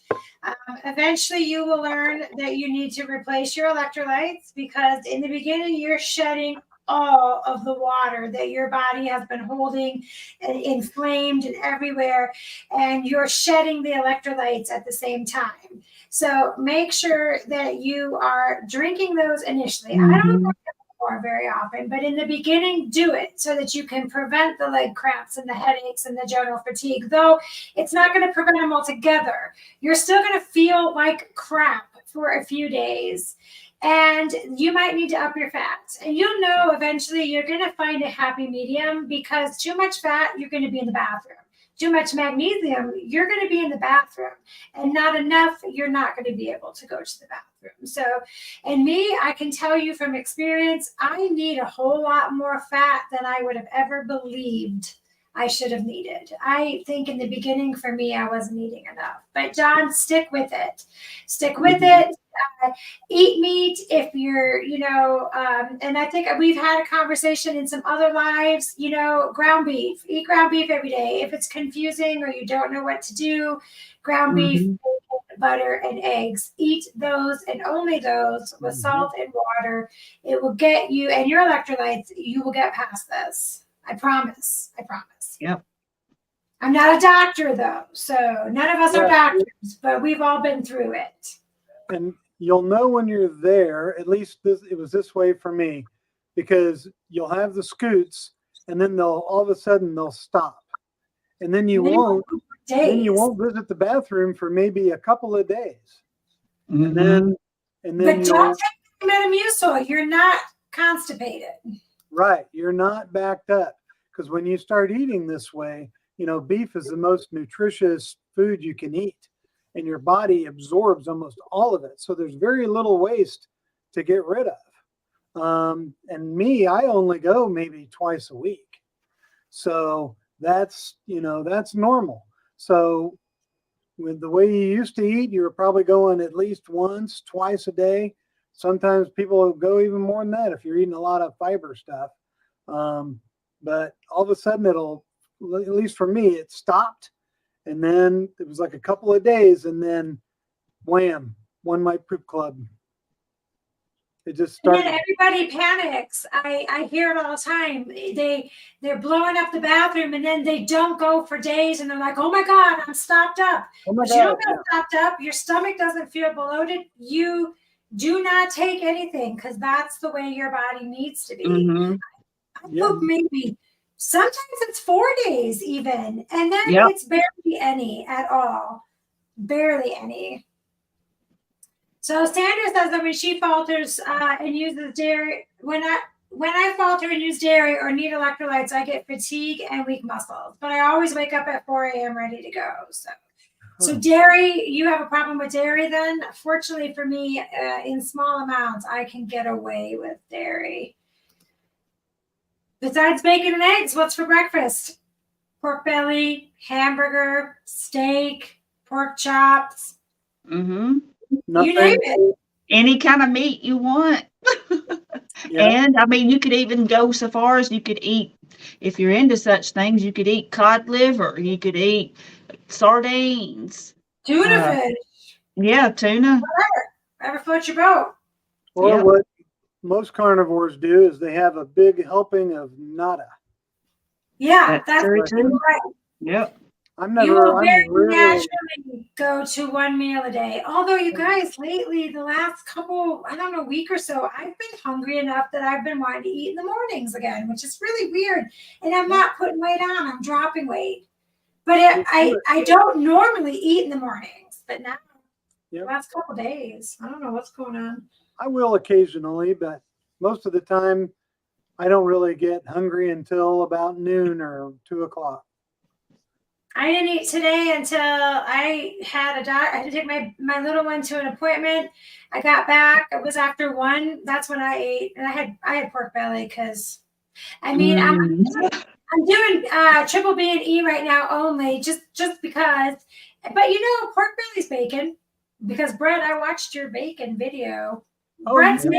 Eventually, you will learn that you need to replace your electrolytes because in the beginning, you're shedding all of the water that your body has been holding and inflamed and everywhere, and you're shedding the electrolytes at the same time. So make sure that you are drinking those initially. I don't know very often, but in the beginning, do it so that you can prevent the leg cramps and the headaches and the general fatigue. Though it's not going to prevent them altogether, you're still going to feel like crap for a few days, and you might need to up your fats. And you'll know eventually you're going to find a happy medium, because too much fat, you're going to be in the bathroom. Too much magnesium, you're going to be in the bathroom, and not enough, you're not going to be able to go to the bathroom. So, and me, I can tell you from experience, I need a whole lot more fat than I would have ever believed I should have needed. I think in the beginning for me, I wasn't eating enough. But John, stick with it. Stick with it. Eat meat if you're, and I think we've had a conversation in some other lives, ground beef. Eat ground beef every day. If it's confusing or you don't know what to do, ground beef, bacon, butter, and eggs. Eat those and only those with salt and water. It will get you and your electrolytes. You will get past this. I promise. Yep. I'm not a doctor though, so none of us are doctors, but we've all been through it. And you'll know when you're there, at least it was this way for me, because you'll have the scoots and then all of a sudden they'll stop. And then you won't visit the bathroom for maybe a couple of days. And then but don't take Metamucil. You're not constipated. Right. You're not backed up. Because when you start eating this way, beef is the most nutritious food you can eat, and your body absorbs almost all of it. So there's very little waste to get rid of. And me, I only go maybe twice a week. So that's normal. So with the way you used to eat, you were probably going at least once, twice a day. Sometimes people go even more than that if you're eating a lot of fiber stuff. But all of a sudden at least for me, it stopped. And then it was like a couple of days, and then wham, One White Poop Club. It just started. And then everybody panics. I hear it all the time. They're blowing up the bathroom, and then they don't go for days, and they're like, "Oh my God, I'm stopped up." But you don't get stopped up. Your stomach doesn't feel bloated. You do not take anything, because that's the way your body needs to be. I poop maybe sometimes it's 4 days even, and then it's barely any at all. Barely any. So Sandra says that when she falters and uses dairy, when I falter and use dairy or need electrolytes, I get fatigue and weak muscles. But I always wake up at 4 a.m. ready to go. So dairy, you have a problem with dairy then? Fortunately for me, in small amounts, I can get away with dairy. Besides bacon and eggs, what's for breakfast? Pork belly, hamburger, steak, pork chops. You name it. Any kind of meat you want. And I mean, you could even go so far as you could eat, if you're into such things, you could eat cod liver, you could eat sardines. Tuna fish. Yeah, tuna. Whatever floats your boat. Or what most carnivores do is they have a big helping of nata. Yeah, that's right. Yep. You will I'm very rarely, naturally go to one meal a day. Although you guys lately, the last couple, I don't know, week or so, I've been hungry enough that I've been wanting to eat in the mornings again, which is really weird. And I'm not putting weight on, I'm dropping weight. But you do I don't normally eat in the mornings, but now the Yep. last couple days, I don't know what's going on. I will occasionally, but most of the time I don't really get hungry until about noon or 2 o'clock. I didn't eat today until I had I had to take my little one to an appointment. I got back. It was after 1. That's when I ate, and I had pork belly because I mean Mm. I'm doing triple B and E right now only just because. But you know, pork belly's bacon because Brett, I watched your bacon video. Oh, Brett's yeah.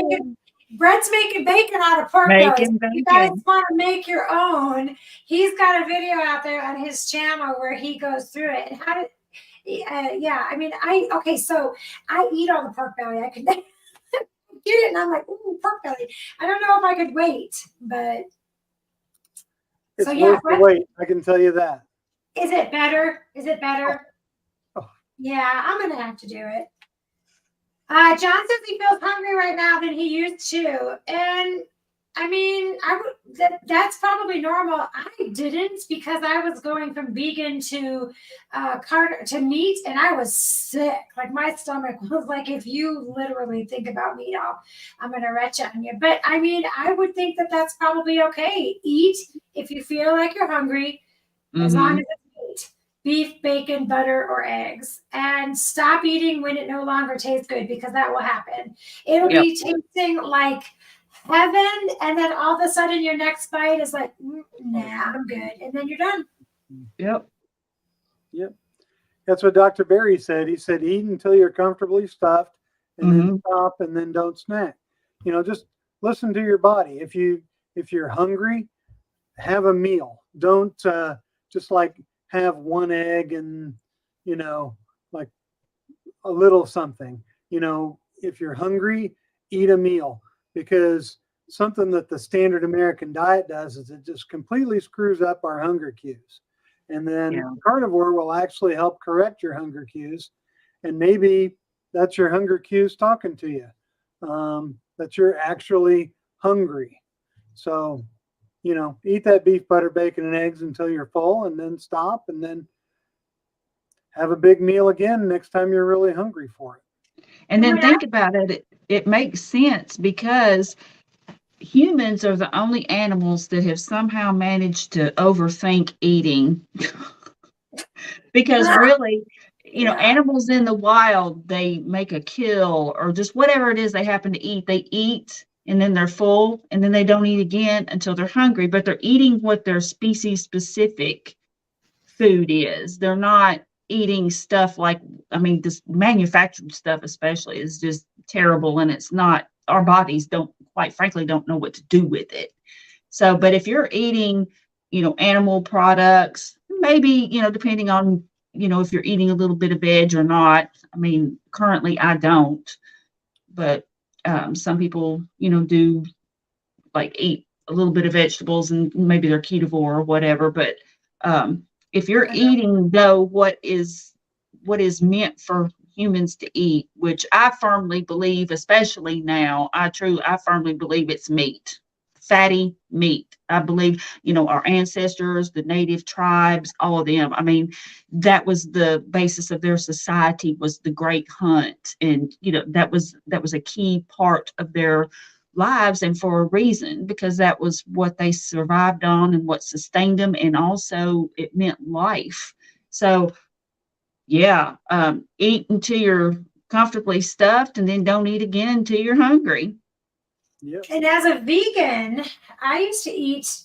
making bacon out of pork belly. Making If you guys bacon. want to make your own, he's got a video out there on his channel where he goes through it and how to. Yeah, I mean, okay, so I eat all the pork belly. I could get it, and I'm like, ooh, pork belly. I don't know if I could wait, but It's so yeah, worth the wait. I can tell you that. is it better? Is it better? Oh. Yeah, I'm gonna have to do it. John says he feels hungry right now than he used to, and I mean, that's probably normal. I didn't because I was going from vegan to to meat, and I was sick. Like my stomach was like, if you literally think about meat, I'm gonna retch on you. But I mean, I would think that that's probably okay. Eat if you feel like you're hungry, as long Mm-hmm. as it's meat. Beef, bacon, butter, or eggs. And stop eating when it no longer tastes good because that will happen. It'll Yep. be tasting like heaven, and then all of a sudden your next bite is like, nah, I'm good. And then you're done. Yep. Yep. That's what Dr. Berry said. He said, eat until you're comfortably stuffed and Mm-hmm. then stop and then don't snack. You know, just listen to your body. If you're hungry, have a meal. Don't just like have one egg and, like a little something. If you're hungry, eat a meal, because something that the standard American diet does is it just completely screws up our hunger cues. And then Yeah. carnivore will actually help correct your hunger cues. And maybe that's your hunger cues talking to you, that you're actually hungry. So, eat that beef, butter, bacon, and eggs until you're full, and then stop, and then have a big meal again next time you're really hungry for it. And then think about it. It makes sense because humans are the only animals that have somehow managed to overthink eating. Because really, animals in the wild, they make a kill or just whatever it is they happen to eat. They eat and then they're full and then they don't eat again until they're hungry, but they're eating what their species specific food is. They're not eating stuff like, this manufactured stuff especially is just terrible, and it's not, our bodies don't, quite frankly, don't know what to do with it. So, but if you're eating, animal products, maybe, depending on, if you're eating a little bit of veg or not. Currently I don't, but some people, do like eat a little bit of vegetables and maybe they're ketovore or whatever. But if you're eating though what is meant for humans to eat, which I firmly believe, especially now, I firmly believe it's meat, fatty meat. I believe, our ancestors, the native tribes, all of them. That was the basis of their society, was the great hunt. And, that was a key part of their lives, and for a reason, because that was what they survived on and what sustained them. And also it meant life. So yeah, eat until you're comfortably stuffed and then don't eat again until you're hungry. Yep. And as a vegan, I used to eat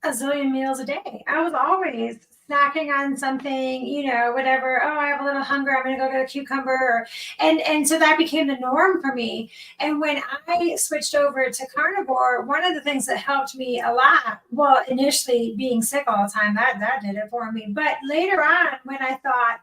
a zillion meals a day. I was always snacking on something, whatever. Oh, I have a little hunger. I'm going to go get a cucumber. And so that became the norm for me. And when I switched over to carnivore, one of the things that helped me a lot, well, initially being sick all the time, that did it for me. But later on, when I thought,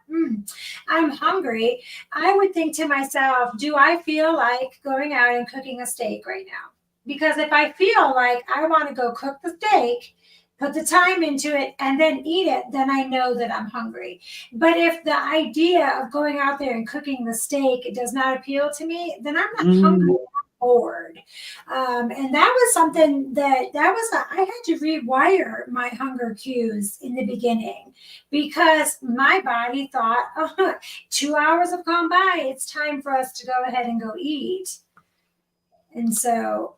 I'm hungry, I would think to myself, do I feel like going out and cooking a steak right now? Because if I feel like I want to go cook the steak, put the time into it, and then eat it, then I know that I'm hungry. But if the idea of going out there and cooking the steak does not appeal to me, then I'm not hungry. I'm bored. And that was something I had to rewire my hunger cues in the beginning, because my body thought, oh, 2 hours have gone by. It's time for us to go ahead and go eat. And so,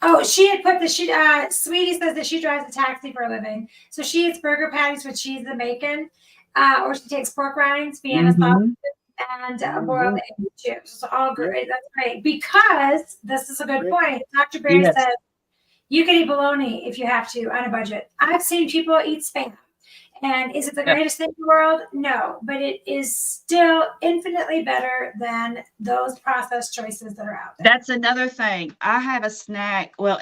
oh, she had put Sweetie says that she drives a taxi for a living. So she eats burger patties with cheese and bacon, or she takes pork rinds, Vienna sausage, and boiled egg chips. It's all great. That's great, because this is a good point. Dr. Berry says you can eat bologna if you have to on a budget. I've seen people eat Spam. And is it the greatest thing in the world? No, but it is still infinitely better than those processed choices that are out there. That's another thing. I have a snack. Well,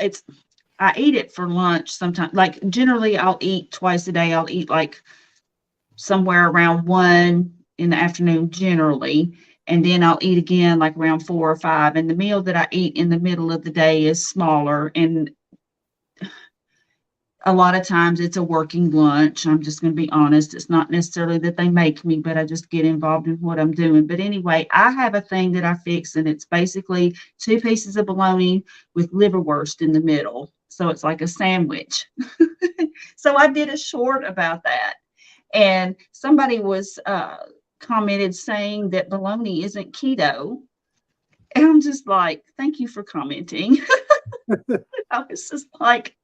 I eat it for lunch sometimes. Like generally I'll eat twice a day. I'll eat like somewhere around 1 in the afternoon generally. And then I'll eat again like around 4 or 5. And the meal that I eat in the middle of the day is smaller. And a lot of times it's a working lunch. I'm just going to be honest. It's not necessarily that they make me, but I just get involved in what I'm doing. But anyway, I have a thing that I fix, and it's basically 2 pieces of bologna with liverwurst in the middle. So it's like a sandwich. So I did a short about that. And somebody was commented saying that bologna isn't keto. And I'm just like, thank you for commenting. I was just like,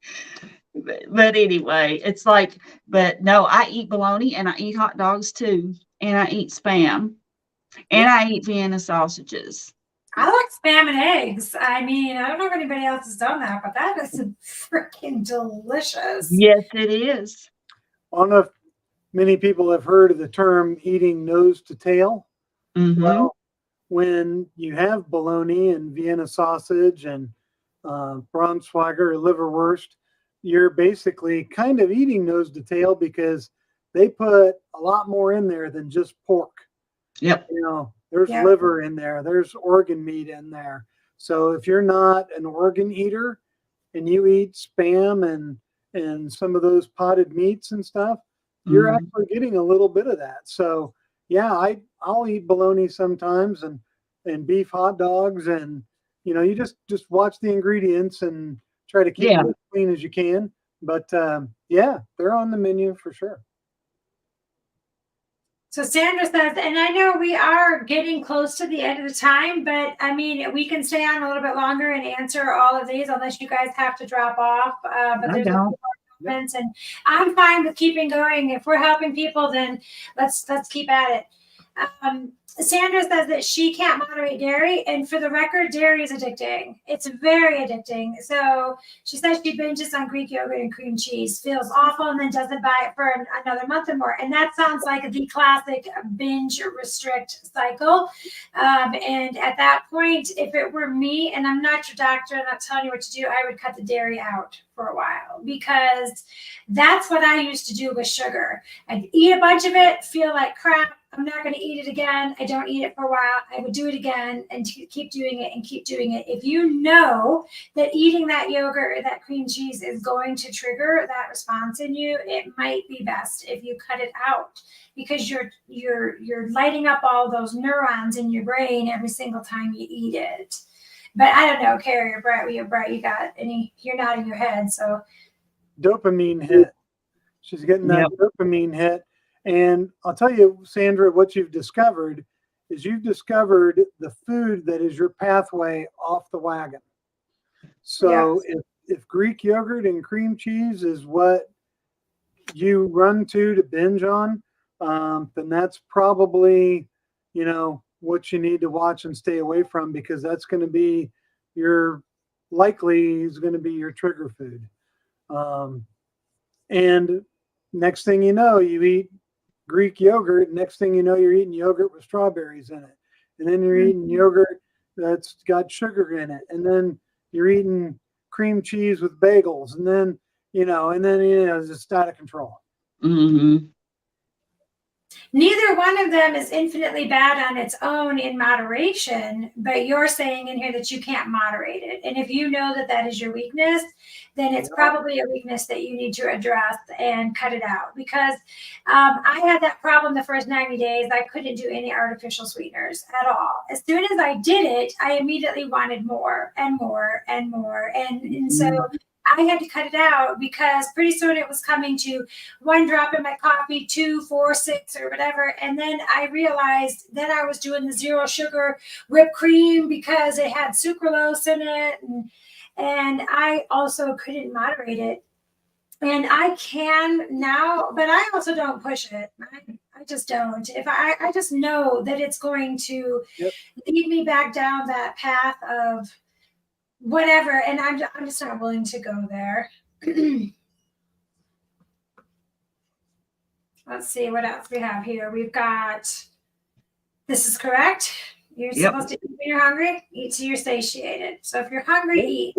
but anyway, it's like, but no, I eat bologna and I eat hot dogs too. And I eat Spam and I eat Vienna sausages. I like Spam and eggs. I mean, I don't know if anybody else has done that, but that is freaking delicious. Yes, it is. I don't know if many people have heard of the term eating nose to tail. Well, when you have bologna and Vienna sausage and Braunschweiger or liverwurst, you're basically kind of eating nose to tail, because they put a lot more in there than just pork. Yep. You know, there's liver in there, there's organ meat in there. So if you're not an organ eater and you eat Spam and some of those potted meats and stuff, you're actually getting a little bit of that. So yeah, I'll eat bologna sometimes and beef hot dogs, and you know, you just watch the ingredients and try to keep it as clean as you can. But yeah, they're on the menu for sure. So Sandra says, and I know we are getting close to the end of the time, but I mean, we can stay on a little bit longer and answer all of these, unless you guys have to drop off. But there's a few more comments, and I'm fine with keeping going. If we're helping people, then let's keep at it. Sandra says that she can't moderate dairy, and for the record, dairy is addicting. It's very addicting. So she says she binges on Greek yogurt and cream cheese, feels awful, and then doesn't buy it for another month or more. And that sounds like the classic binge restrict cycle. And at that point, if it were me, and I'm not your doctor, I'm not telling you what to do, I would cut the dairy out for a while, because that's what I used to do with sugar. I'd eat a bunch of it, feel like crap. I'm not going to eat it again. I don't eat it for a while. I would do it again and keep doing it and keep doing it. If you know that eating that yogurt or that cream cheese is going to trigger that response in you, it might be best if you cut it out, because you're lighting up all those neurons in your brain every single time you eat it. But I don't know, Carrie or Brett, you got any? You're nodding your head, so dopamine hit. She's getting that dopamine hit. And I'll tell you, Sandra, what you've discovered is you've discovered the food that is your pathway off the wagon. So if Greek yogurt and cream cheese is what you run to binge on, then that's probably, you know, what you need to watch and stay away from, because that's going to be your trigger food. And next thing you know, you eat Greek yogurt. Next thing you know, you're eating yogurt with strawberries in it. And then you're eating yogurt that's got sugar in it. And then you're eating cream cheese with bagels. And then, it's just out of control. Neither one of them is infinitely bad on its own in moderation, but you're saying in here that you can't moderate it. And if you know that that is your weakness, then it's probably a weakness that you need to address and cut it out. Because I had that problem the first 90 days. I couldn't do any artificial sweeteners at all. As soon as I did it, I immediately wanted more and more and more. And so I had to cut it out because pretty soon it was coming to 1 drop in my coffee, 2, 4, 6, or whatever. And then I realized then I was doing the 0 sugar whipped cream because it had sucralose in it. And I also couldn't moderate it. And I can now, but I also don't push it. I just don't. If I just know that it's going to lead me back down that path of whatever, and I'm just not willing to go there. Let's see what else we have here. We've got, this is correct. You're supposed to eat when you're hungry, eat till you're satiated. So if you're hungry, eat.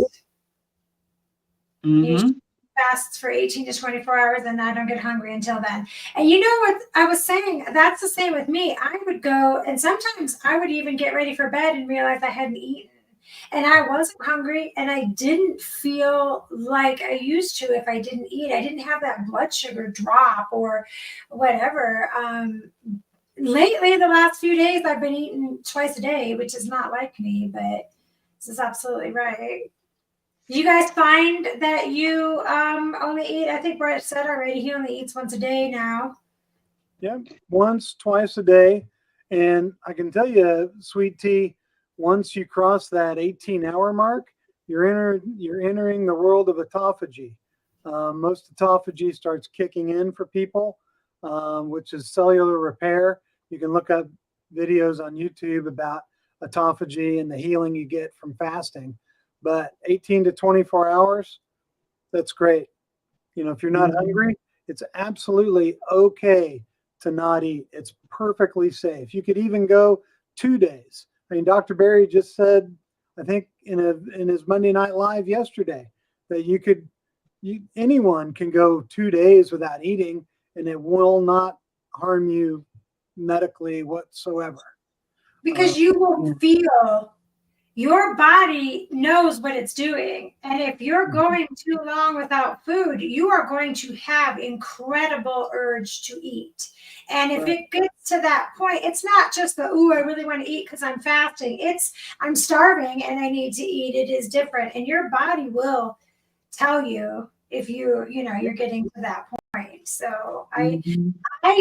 You should fast for 18 to 24 hours, and I don't get hungry until then. And you know what I was saying? That's the same with me. I would go, and sometimes I would even get ready for bed and realize I hadn't eaten. And I wasn't hungry, and I didn't feel like I used to if I didn't eat. I didn't have that blood sugar drop or whatever. Lately, the last few days, I've been eating twice a day, which is not like me, but this is absolutely right. Do you guys find that you only eat, I think Brett said already, he only eats once a day now. Yeah, once, twice a day. And I can tell you, Sweet Tea, once you cross that 18-hour mark, you're entering the world of autophagy. Most autophagy starts kicking in for people, which is cellular repair. You can look up videos on YouTube about autophagy and the healing you get from fasting. But 18 to 24 hours, that's great. You know, if you're not hungry, it's absolutely okay to not eat. It's perfectly safe. You could even go 2 days. I mean, Dr. Berry just said, I think in his Monday Night Live yesterday, that anyone can go 2 days without eating, and it will not harm you medically whatsoever. Because you will feel, your body knows what it's doing. And if you're going too long without food, you are going to have incredible urge to eat. And if it gets to that point, it's not just the, ooh, I really want to eat because I'm fasting. It's, I'm starving and I need to eat. It is different. And your body will tell you if you're getting to that point. So I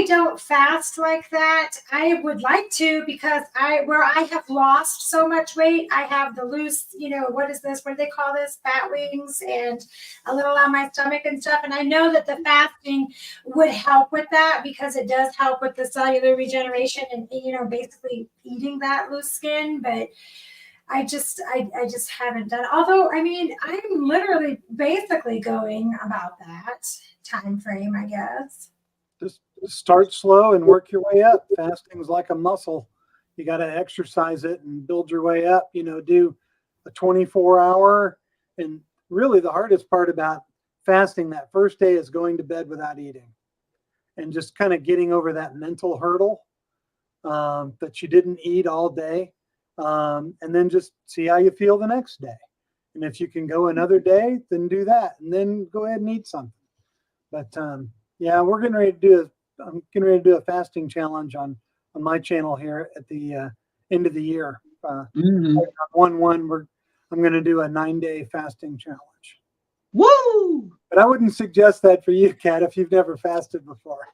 don't fast like that. I would like to, because where I have lost so much weight, I have the loose, what is this? What do they call this? Fat wings and a little on my stomach and stuff. And I know that the fasting would help with that because it does help with the cellular regeneration and, basically eating that loose skin. But I just haven't done it. Although, I mean, I'm literally basically going about that time frame, I guess. Just start slow and work your way up. Fasting is like a muscle. You got to exercise it and build your way up. Do a 24-hour. And really the hardest part about fasting that first day is going to bed without eating and just kind of getting over that mental hurdle that you didn't eat all day. And then just see how you feel the next day. And if you can go another day, then do that. And then go ahead and eat something. But yeah, I'm getting ready to do a fasting challenge on my channel here at the end of the year. On 1/1, I'm going to do a 9-day fasting challenge. Woo! But I wouldn't suggest that for you, Kat, if you've never fasted before.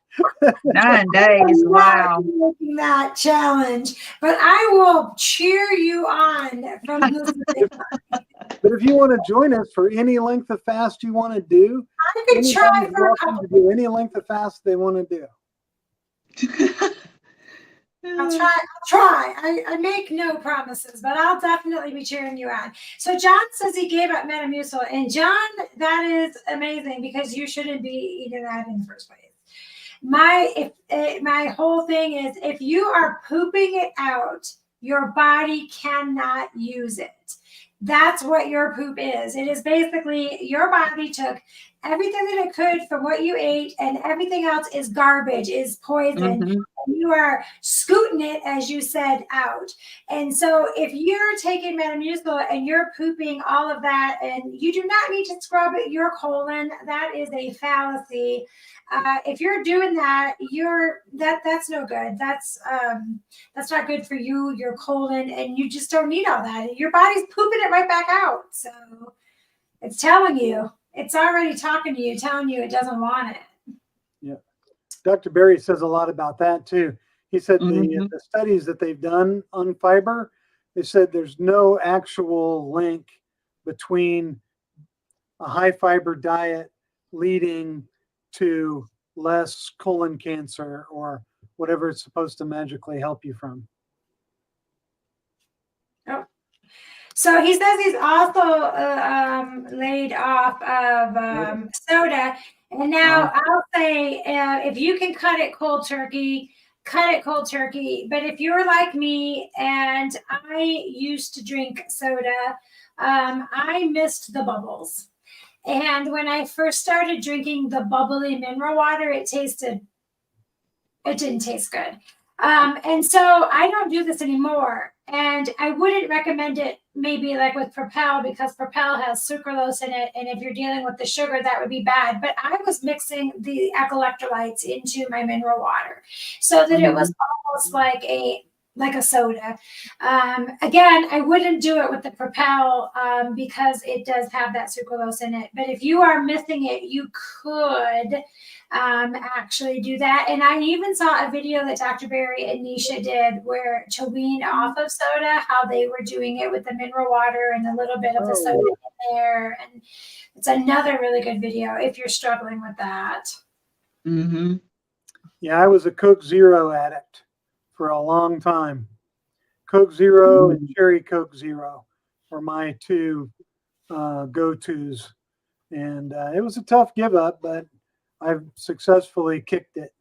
9 days, wow. Making that challenge, but I will cheer you on from this. But if you want to join us for any length of fast you want to do, I could try for a couple. To do any length of fast they want to do. I'll try. I make no promises, but I'll definitely be cheering you on. So John says he gave up Metamucil, and John, that is amazing because you shouldn't be eating that in the first place. My whole thing is, if you are pooping it out, your body cannot use it. That's what your poop is. It is basically your body took everything that it could from what you ate, and everything else is garbage, is poison. Mhm. You are scooting it, as you said, out. And so if you're taking Metamucil and you're pooping all of that, and you do not need to scrub your colon, that is a fallacy. If you're doing that, that's no good. That's not good for you, your colon, and you just don't need all that. Your body's pooping it right back out. So it's telling you, it's already talking to you, telling you it doesn't want it. Yeah. Dr. Berry says a lot about that too. He said Mhm. the studies that they've done on fiber, they said there's no actual link between a high fiber diet leading to less colon cancer or whatever it's supposed to magically help you from. Oh. So he says he's also laid off of soda. And now I'll say, if you can cut it cold turkey, cut it cold turkey. But if you're like me and I used to drink soda, I missed the bubbles. And when I first started drinking the bubbly mineral water, it didn't taste good. And so I don't do this anymore. And I wouldn't recommend it maybe like with Propel, because Propel has sucralose in it. And if you're dealing with the sugar, that would be bad. But I was mixing the electrolytes into my mineral water so that it was almost like a soda. Again, I wouldn't do it with the Propel because it does have that sucralose in it. But if you are missing it, you could actually do that. And I even saw a video that Dr. Berry and Nisha did where to wean off of soda, how they were doing it with the mineral water and a little bit of the soda in there. And it's another really good video if you're struggling with that. Mhm. Yeah, I was a Coke Zero addict for a long time. Coke Zero and Cherry Coke Zero were my two go-tos. And it was a tough give up, but I've successfully kicked it.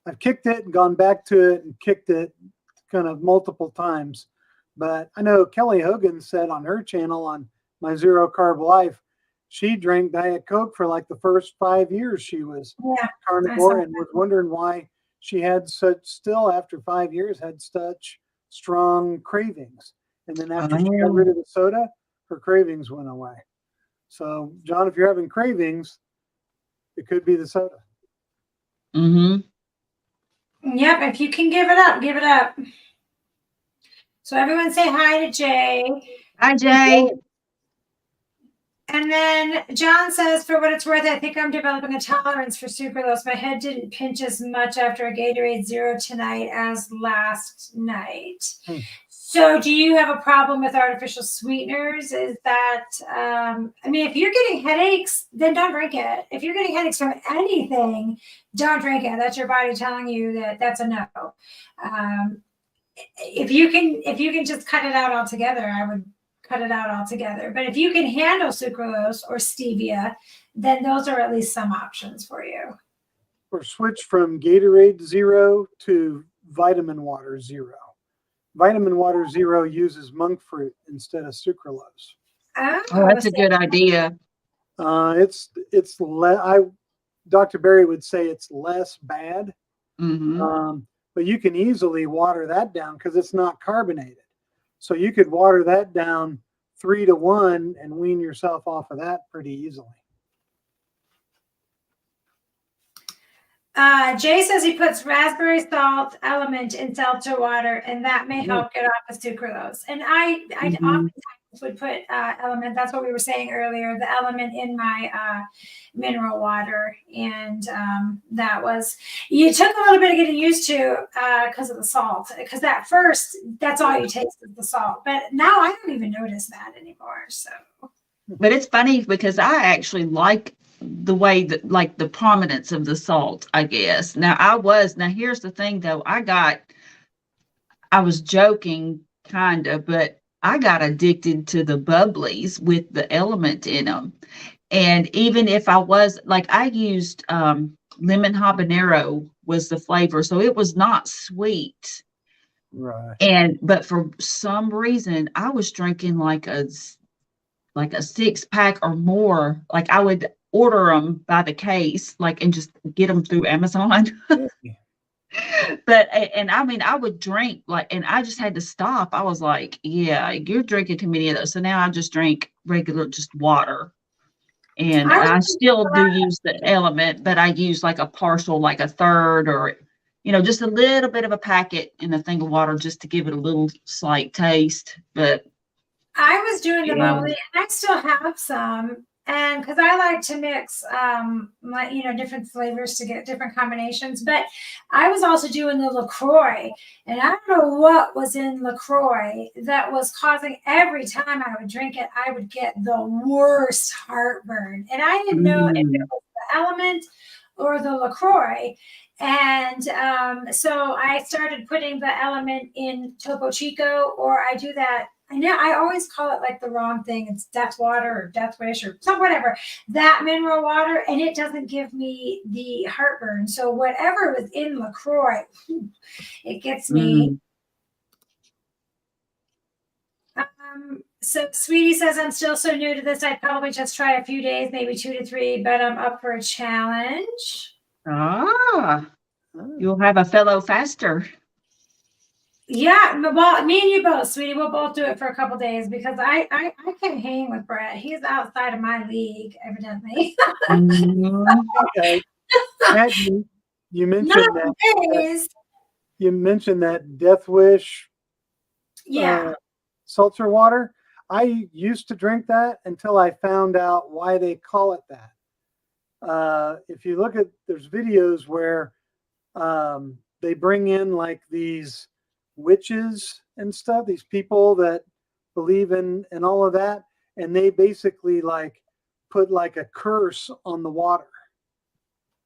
I've kicked it and gone back to it and kicked it kind of multiple times. But I know Kelly Hogan said on her channel on My Zero Carb Life, she drank Diet Coke for like the first 5 years she was carnivore, and was wondering why she had still after 5 years had such strong cravings. And then after she got rid of the soda, her cravings went away. So, John, if you're having cravings, it could be the soda. Mhm. Yep, if you can give it up, give it up. So everyone say hi to Jay. Hi, Jay. And then John says, for what it's worth, I think I'm developing a tolerance for sucralose. My head didn't pinch as much after a Gatorade Zero tonight as last night. So do you have a problem with artificial sweeteners? Is that, I mean, if you're getting headaches, then don't drink it. If you're getting headaches from anything, don't drink it. That's your body telling you that that's a no. If you can just cut it out altogether, I would cut it out altogether. But if you can handle sucralose or stevia, then those are at least some options for you. Or switch from Gatorade Zero to Vitamin Water Zero. Vitamin Water Zero uses monk fruit instead of sucralose. Oh, that's a good idea. Dr. Berry would say it's less bad, Mm-hmm. but you can easily water that down because it's not carbonated. So you could water that down 3-to-1 and wean yourself off of that pretty easily. Jay says he puts raspberry salt element in seltzer water, and that may help get off the sucralose. And I oftentimes would put element. That's what we were saying earlier. The element in my mineral water, and that was you took a little bit of getting used to because of the salt. Because at first, that's all you taste is the salt. But now I don't even notice that anymore. So. But it's funny because I actually like the way that, like the prominence of the salt, I guess. Now here's the thing though, I was joking kind of, but I got addicted to the bubblies with the element in them. And even if I was like, I used lemon habanero was the flavor. So it was not sweet. Right. But for some reason I was drinking like a 6-pack or more. Like order them by the case, like, and just get them through Amazon. But, and I mean, I would drink like, and I just had to stop. I was like, yeah, you're drinking too many of those. So now I just drink regular, just water. And I still do use the element, but I use like a partial, like a third, or, just a little bit of a packet in a thing of water just to give it a little slight taste. But I was doing the bubbly, and I still have some. And because I like to mix, different flavors to get different combinations. But I was also doing the LaCroix, and I don't know what was in LaCroix that was causing every time I would drink it, I would get the worst heartburn. And I didn't know if it was the element or the LaCroix. And so I started putting the element in Topo Chico, or I do that. I know I always call it like the wrong thing. It's Death Water or Death Wish or some whatever, that mineral water, and it doesn't give me the heartburn. So whatever was in LaCroix, it gets me. So Sweetie says, I'm still so new to this. I'd probably just try a few days, maybe 2 to 3, but I'm up for a challenge. You'll have a fellow faster. Yeah, well, me and you both, Sweetie. We'll both do it for a couple days because I can't hang with Brett. He's outside of my league, evidently. Okay. Matt, you mentioned that. You mentioned that Death Wish. Seltzer water. I used to drink that until I found out why they call it that. If you look at, there's videos where they bring in like these witches and stuff, these people that believe in all of that, and they basically like put like a curse on the water.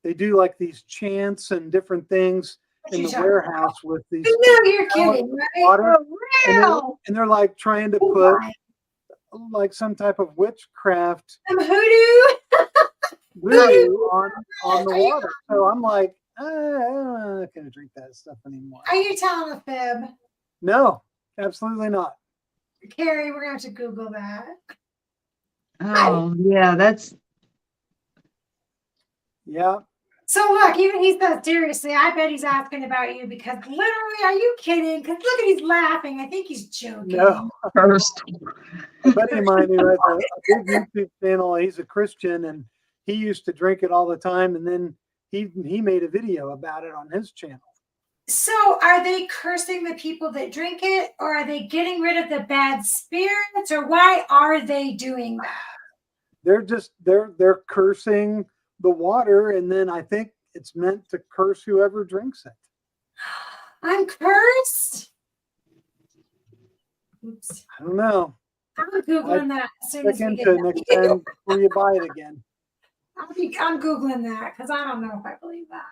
They do like these chants and different things in the warehouse with these. No, you're kidding, right? Water, and they're like trying to put like some type of witchcraft hoodoo on the water. So I'm like, I'm not gonna drink that stuff anymore. Are you telling a fib? No, absolutely not. Carrie, we're gonna have to Google that. Oh, yeah, yeah. So look, even he says seriously, I bet he's asking about you because literally, are you kidding? Because look at he's laughing. I think he's joking. No, first. A buddy of mine who has a big YouTube channel, he's a Christian, and he used to drink it all the time, and then he made a video about it on his channel. So are they cursing the people that drink it, or are they getting rid of the bad spirits, or why are they doing that? They're cursing the water, and then I think it's meant to curse whoever drinks it. I'm cursed. Oops. I don't know. I'm Googling that as soon as we Check get into it next time before you buy it again. I'm Googling that because I don't know if I believe that.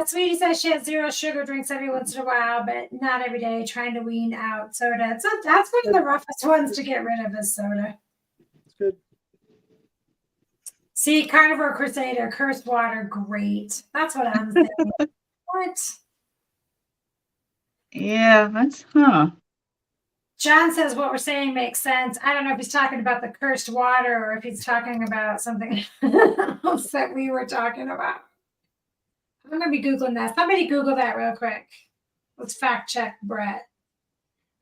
Sweetie says she has 0 sugar, drinks every once in a while, but not every day, trying to wean out soda. So that's one of the roughest ones to get rid of is soda. It's good. See, Carnivore Crusader, cursed water, great. That's what I'm saying. What? Yeah, that's, John says what we're saying makes sense. I don't know if he's talking about the cursed water or if he's talking about something else that we were talking about. I'm going to be Googling that. Somebody Google that real quick. Let's fact check Brett.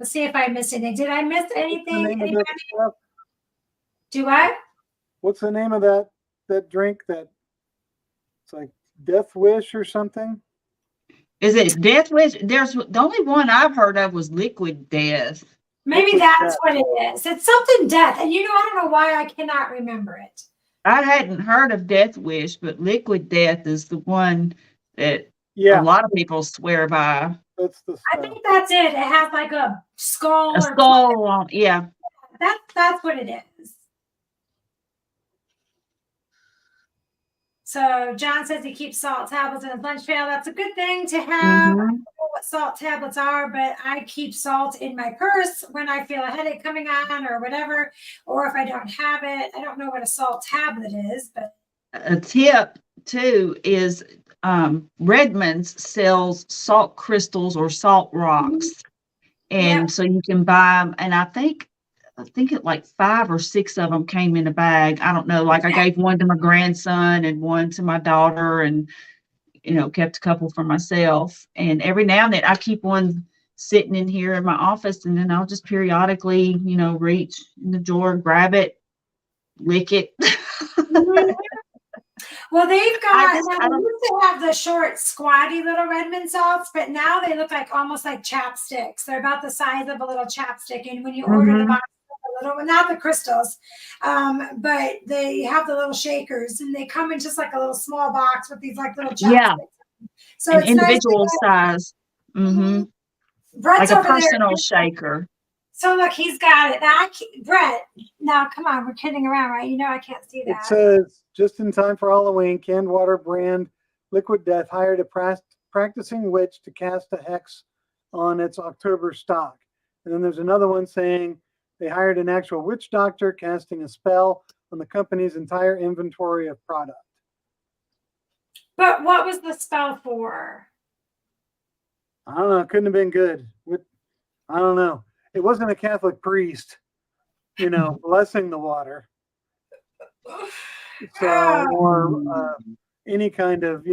Let's see if I missed anything. Did I miss anything? Do what? What's the name of that drink that it's like Death Wish or something? Is it Death Wish? There's the only one I've heard of was Liquid Death. Maybe that's what it is. It's something death. And I don't know why I cannot remember it. I hadn't heard of Death Wish, but Liquid Death is the one that a lot of people swear by. That's the stuff. I think that's it. It has like a skull. A skull on, yeah. That's what it is. So John says he keeps salt tablets in his lunch pail. That's a good thing to have. I don't know what salt tablets are, but I keep salt in my purse when I feel a headache coming on or whatever, or if I don't have it. I don't know what a salt tablet is, but a tip too is Redmond's sells salt crystals or salt rocks, and so you can buy them. And I think I think it like 5 or 6 of them came in a bag. I don't know. Like I gave one to my grandson and one to my daughter, and kept a couple for myself. And every now and then I keep one sitting in here in my office, and then I'll just periodically, reach in the drawer, grab it, lick it. Well, they've got, just- now I they don't- used to have the short, squatty little Redmond salts, but now they look like almost like chapsticks. They're about the size of a little chapstick. And when you order the Mhm. box, a little, not the crystals, but they have the little shakers, and they come in just like a little small box with these like little chapsticks. Yeah, So an it's nice to individual get. size. Mm-hmm. Brett's Like a over there. personal shaker. So look, he's got it. Now, Brett, now come on, we're kidding around, right? I can't see It that. says, just in time for Halloween, Canned Water brand Liquid Death hired a practicing witch to cast a hex on its October stock. And then there's another one saying they hired an actual witch doctor casting a spell on the company's entire inventory of product. But what was the spell for? I don't know. It couldn't have been good. I don't know. It wasn't a Catholic priest, blessing the water. So, or any kind of,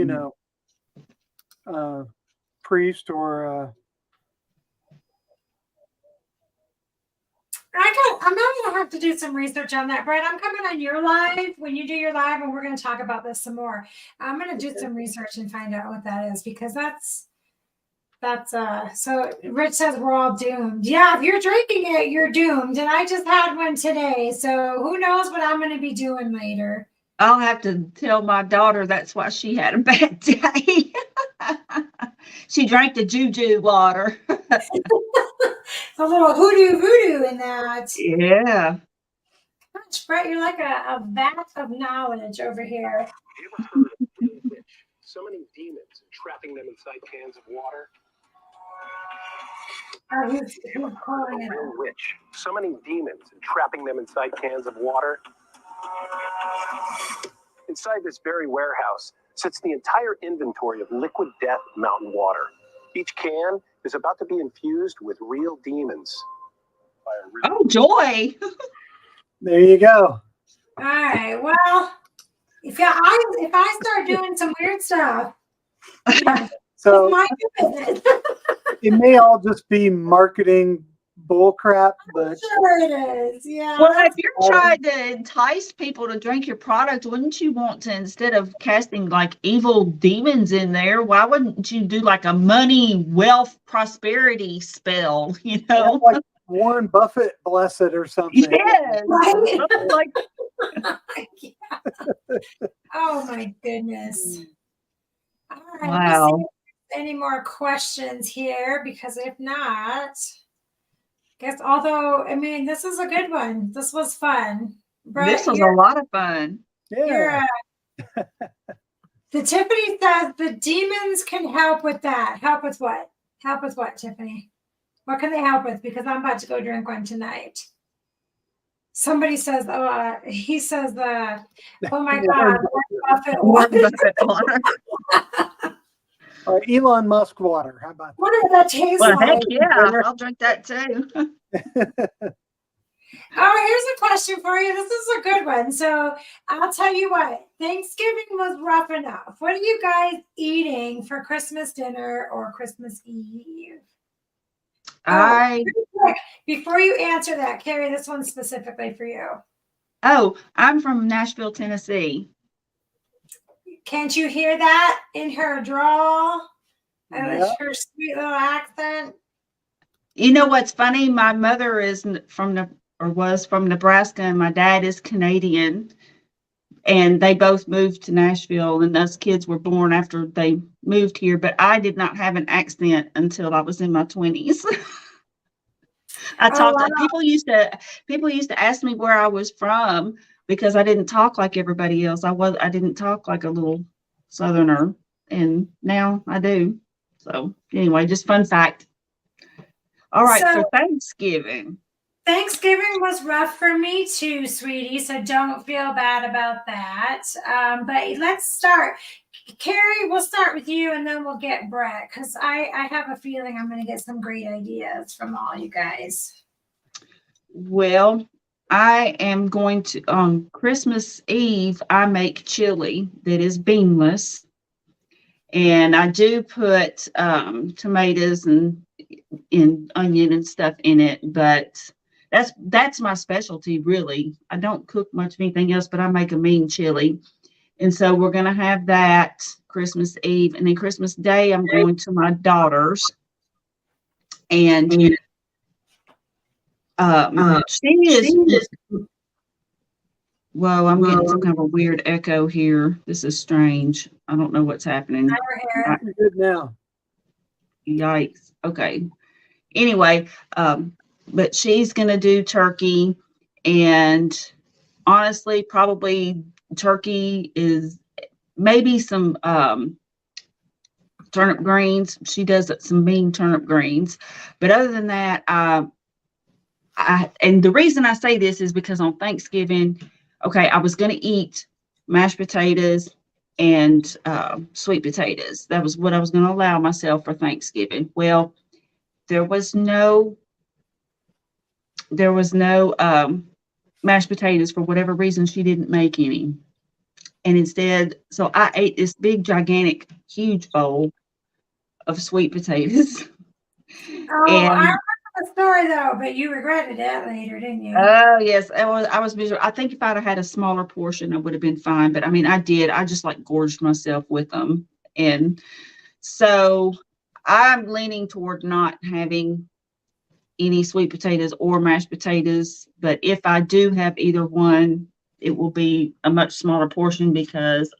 priest or. I'm gonna have to do some research on that, Brett. I'm coming on your live when you do your live, and we're gonna talk about this some more. I'm gonna do some research and find out what that is, because that's so Rich says we're all doomed. Yeah, if you're drinking it, you're doomed. And I just had one today, so who knows what I'm gonna be doing later. I'll have to tell my daughter that's why she had a bad day. She drank the juju water. A little voodoo in that. Yeah. Gosh, Brett, you're like a vat of knowledge over here. Have you ever heard of a witch summoning demons and trapping them inside cans of water? Who's calling A it? real witch summoning demons and trapping them inside cans of water. Inside this very warehouse sits the entire inventory of Liquid Death mountain water. Each can is about to be infused with real demons. Oh, joy. There you go. All right. Well, if I start doing some weird stuff, So my business. it may all just be marketing bullcrap, but Sure it is. Yeah. Well, if you're trying to entice people to drink your product, wouldn't you want to, instead of casting like evil demons in there, why wouldn't you do like a money, wealth, prosperity spell, like Warren Buffett bless it or something. Yes. Right? Something like Oh my goodness. All right. Wow. Let's see if there's any more questions here, because if not, this is a good one. This was fun. Brett, this was a lot of fun. Yeah. The Tiffany says the demons can help with that. Help with what? Help with what, Tiffany? What can they help with? Because I'm about to go drink one tonight. Somebody says, he says, oh my God, Warren Buffett water. Or Elon Musk water. How about that? What does that taste Well, like? heck yeah, I'll drink that too. Oh, here's a question for you. This is a good one. So I'll tell you what, Thanksgiving was rough enough. What are you guys eating for Christmas dinner or Christmas Eve? Before you answer that, Carrie, this one's specifically for you. Oh, I'm from Nashville, Tennessee. Can't you hear that in her drawl? And Yeah. her sweet little accent? You know what's funny? My mother is was from Nebraska, and my dad is Canadian. And they both moved to Nashville, and us kids were born after they moved here. But I did not have an accent until I was in my 20s. People used to ask me where I was from, because I didn't talk like everybody else. I didn't talk like a little Southerner, and now I do. So anyway, just fun fact. All right, So- for Thanksgiving. Thanksgiving was rough for me too, sweetie, so don't feel bad about that. But let's start. Carrie, we'll start with you, and then we'll get Brett, because I have a feeling I'm going to get some great ideas from all you guys. Well, I am going to on Christmas Eve. I make chili that is beanless, and I do put tomatoes and onion and stuff in it. But that's my specialty, really. I don't cook much of anything else, but I make a mean chili. And so we're going to have that Christmas Eve. And then Christmas Day, I'm going to my daughter's. And she is, whoa, I'm getting some kind of a weird echo here. This is strange. I don't know what's happening. Over here. Good now. Yikes. Okay. Anyway, but she's going to do turkey. And honestly, probably turkey is maybe some turnip greens. She does some mean turnip greens. But other than that, and the reason I say this is because on Thanksgiving, okay, I was going to eat mashed potatoes and sweet potatoes. That was what I was going to allow myself for Thanksgiving. Well, there was no mashed potatoes for whatever reason. She didn't make any. And instead, so I ate this big, gigantic, huge bowl of sweet potatoes. Oh, And I remember the story though, but you regretted it later, didn't you? oh yes, I was miserable. I think if I'd have had a smaller portion, I would have been fine. But I mean, I did. I just like gorged myself with them, and so I'm leaning toward not having any sweet potatoes or mashed potatoes. But if I do have either one, it will be a much smaller portion because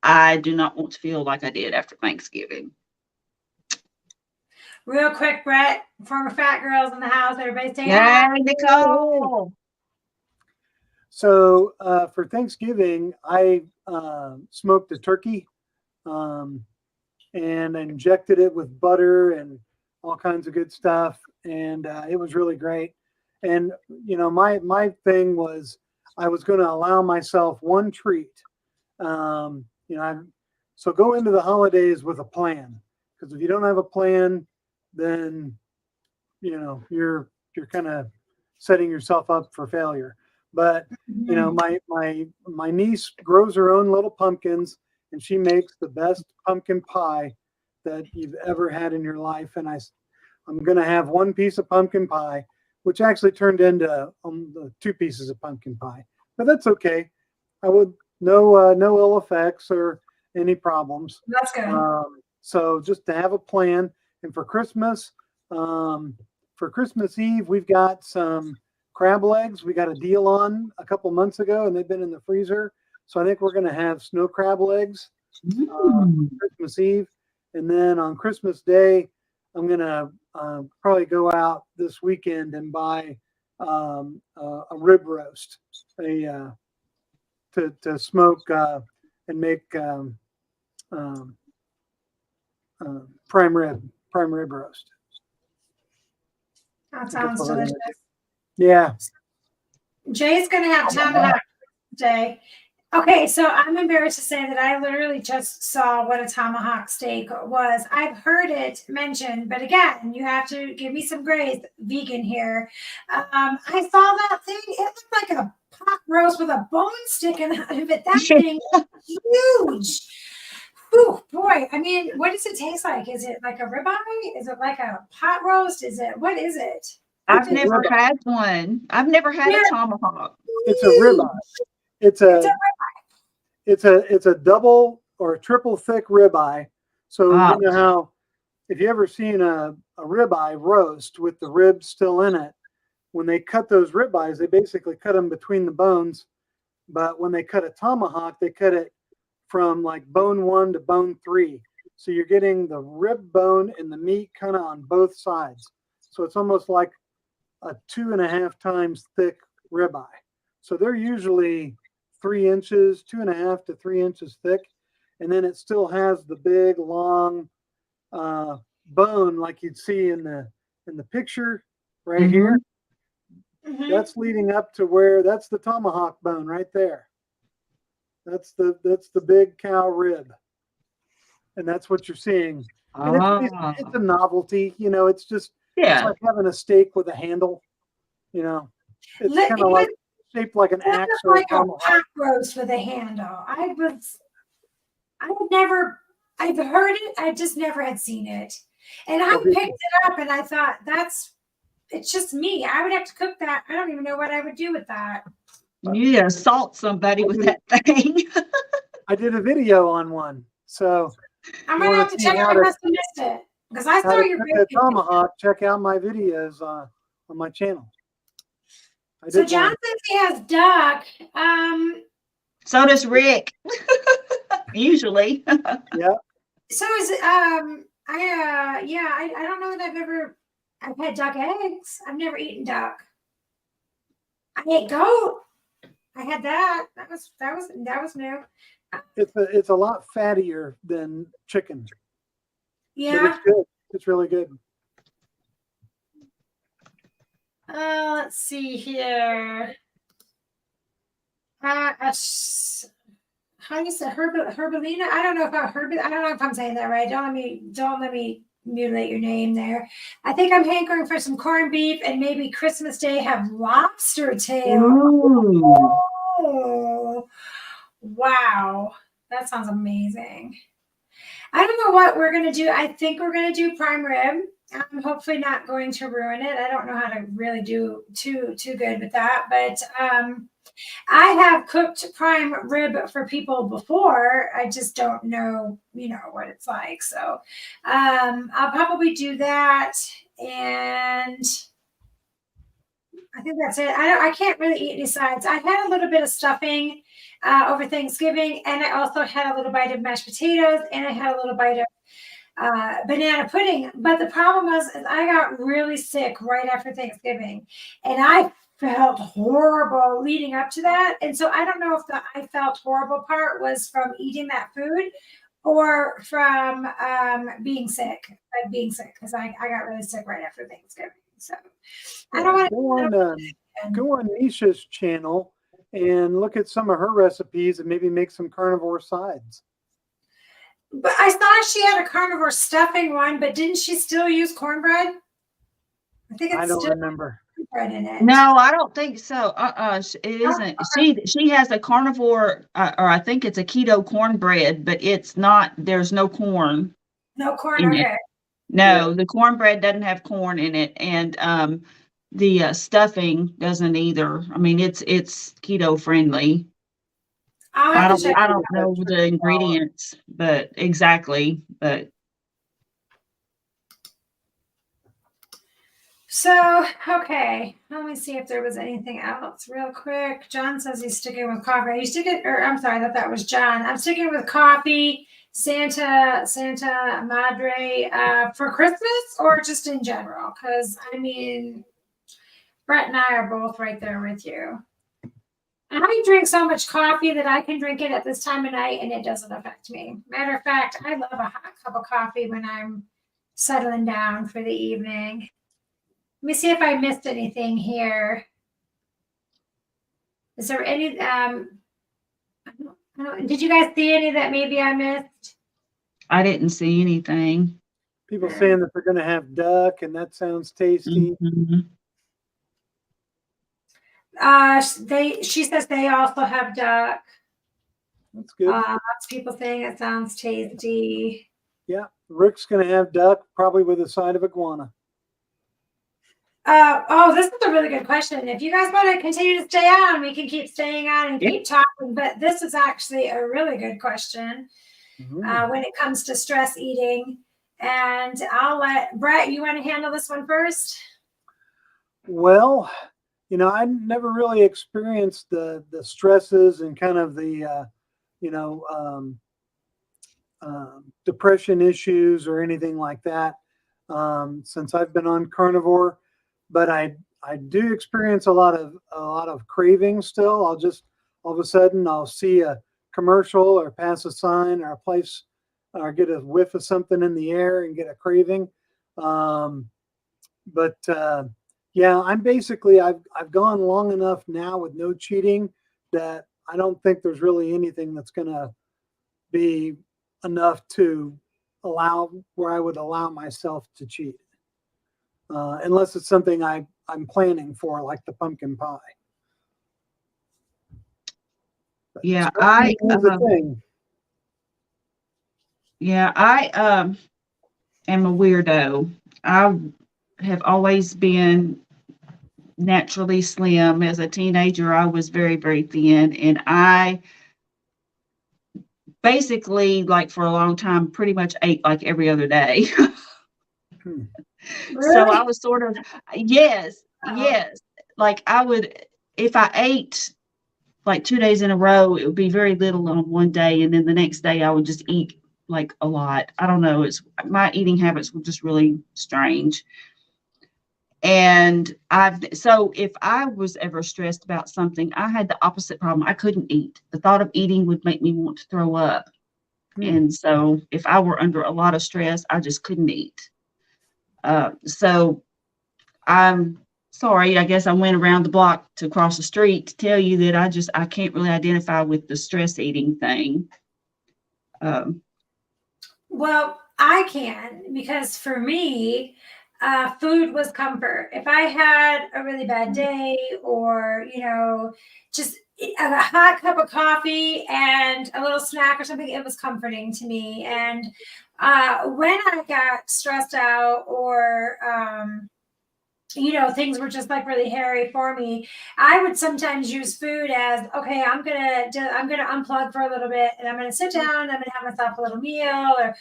I do not want to feel like I did after Thanksgiving. Real quick, Brett, former fat girls in the house. Everybody's taking Yay, Nicole! So for Thanksgiving, I smoked a turkey and injected it with butter and all kinds of good stuff, and it was really great. And you know, my thing was I was going to allow myself one treat. You know, so go into the holidays with a plan, because if you don't have a plan, then you know you're kind of setting yourself up for failure. But you know, my niece grows her own little pumpkins, and she makes the best pumpkin pie that you've ever had in your life. And I'm gonna have one piece of pumpkin pie, which actually turned into 2 pieces of pumpkin pie, but that's okay. I would no ill effects or any problems. That's good. So just to have a plan. And for Christmas Eve, we've got some crab legs we got a deal on a couple months ago, and they've been in the freezer. So I think we're going to have snow crab legs Christmas Eve. And then on Christmas Day, I'm going to probably go out this weekend and buy a rib roast, to smoke and make prime rib roast. That sounds delicious. Yeah. Jay's going to have tomahawk today. Okay, so I'm embarrassed to say that I literally just saw what a tomahawk steak was. I've heard it mentioned, but again, you have to give me some grace, vegan here. I saw that thing. It looked like a pot roast with a bone sticking out of it. That thing is huge. Oh boy, I mean, what does it taste like? Is it like a ribeye? Is it like a pot roast? What is it? I've never had one. I've never had a tomahawk. It's a ribeye. It's a double or a triple thick ribeye. So you know how if you ever seen a ribeye roast with the ribs still in it, when they cut those ribeyes, they basically cut them between the bones. But when they cut a tomahawk, they cut it from like bone 1 to bone 3. So you're getting the rib bone and the meat kind of on both sides. So it's almost like a 2.5 times thick ribeye. So they're usually 3 inches, 2.5 to 3 inches thick. And then it still has the big long bone like you'd see in the picture right here. Mm-hmm. That's leading up to where that's the tomahawk bone right there. That's the big cow rib, and that's what you're seeing. And it's a novelty, you know. It's just it's like having a steak with a handle, you know. It's It kind of was like shaped like an axe or a like a tomahawk. pot roast with a handle. I've heard it, I just never had seen it. And I Okay. picked it up and I thought, it's just me. I would have to cook that. I don't even know what I would do with that. You need to assault somebody with that thing. I did a video on one. So I'm you gonna wanna have to see check it. how I to- must have missed it. Because I how saw to your cook a tomahawk, check out my videos on my channel. I So did John one. says he has duck. So does Rick. Usually. Yeah. So is it I don't know that I've had duck eggs. I've never eaten duck. I ate goat. I had that. That was new. It's a lot fattier than chicken. But Yeah. it's good. It's really good. Let's see here. How do you say Herbalina? I don't know about I don't know if I'm saying that right. Don't let me mutilate your name there. I think I'm hankering for some corned beef and maybe Christmas Day have lobster tail. Ooh. Oh, wow. That sounds amazing. I don't know what we're gonna do. I think we're gonna do prime rib. I'm hopefully not going to ruin it. I don't know how to really do too good with that, but I have cooked prime rib for people before. I just don't know, what it's like. So I'll probably do that, and I think that's it. I can't really eat any sides. I had a little bit of stuffing over Thanksgiving, and I also had a little bite of mashed potatoes, and I had a little bite of banana pudding. But the problem was is I got really sick right after Thanksgiving, and I felt horrible leading up to that. And so I don't know if the I felt horrible part was from eating that food or from being sick, because I got really sick right after Thanksgiving. So I don't want to Go on Nisha's channel and look at some of her recipes and maybe make some carnivore sides. But I thought she had a carnivore stuffing one, but didn't she still use cornbread? I think it's I don't still remember. cornbread in it. No, I don't think so. It isn't. She has a carnivore, or I think it's a keto cornbread, but it's not. There's no corn. No corn. in it. Okay. No, the cornbread doesn't have corn in it, and the stuffing doesn't either. I mean, it's keto friendly. I'll have to check. I don't know the ingredients, but exactly, but. So, okay, let me see if there was anything else real quick. John says he's sticking with coffee. Are you sticking, or I'm sorry, I thought that was John. I'm sticking with coffee, Santa Madre, for Christmas or just in general? Because, I mean, Brett and I are both right there with you. I drink so much coffee that I can drink it at this time of night and it doesn't affect me. Matter of fact, I love a hot cup of coffee when I'm settling down for the evening. Let me see if I missed anything here. Is there any, I don't, did you guys see any that maybe I missed? I didn't see anything. People saying that they're going to have duck, and that sounds tasty. Mm-hmm. She says they also have duck. That's good. Lots of people saying it sounds tasty. Yeah, Rick's going to have duck, probably with a side of iguana. This is a really good question. If you guys want to continue to stay on, we can keep staying on and keep talking. But this is actually a really good question when it comes to stress eating. And I'll let Brett, you want to handle this one first? Well, I never really experienced the stresses and kind of the, depression issues or anything like that since I've been on carnivore. But I do experience a lot of cravings still. I'll just all of a sudden I'll see a commercial or pass a sign or a place or get a whiff of something in the air and get a craving. Yeah, I'm basically I've gone long enough now with no cheating that I don't think there's really anything that's going to be enough to allow where I would allow myself to cheat. Unless it's something I I'm planning for, like the pumpkin pie. Yeah, Stress eating is a thing. I am a weirdo. I have always been naturally slim. As a teenager, I was very, very thin, and I basically, like for a long time, pretty much ate like every other day. Hmm. So I Really? was sort of, yes, yes. Like I would, if I ate like 2 days in a row, it would be very little on one day, and then the next day I would just eat like a lot. I don't know. It's my eating habits were just really strange. And so if I was ever stressed about something, I had the opposite problem. I couldn't eat. The thought of eating would make me want to throw up. Hmm. And so if I were under a lot of stress, I just couldn't eat. So I'm sorry, I guess I went around the block to cross the street to tell you that I can't really identify with the stress eating thing. Well, I can, because for me, food was comfort. If I had a really bad day, or just a hot cup of coffee and a little snack or something, it was comforting to me. And when I got stressed out, or things were just like really hairy for me, I would sometimes use food as, okay, I'm gonna unplug for a little bit, and I'm gonna sit down, I'm gonna have myself a little meal, or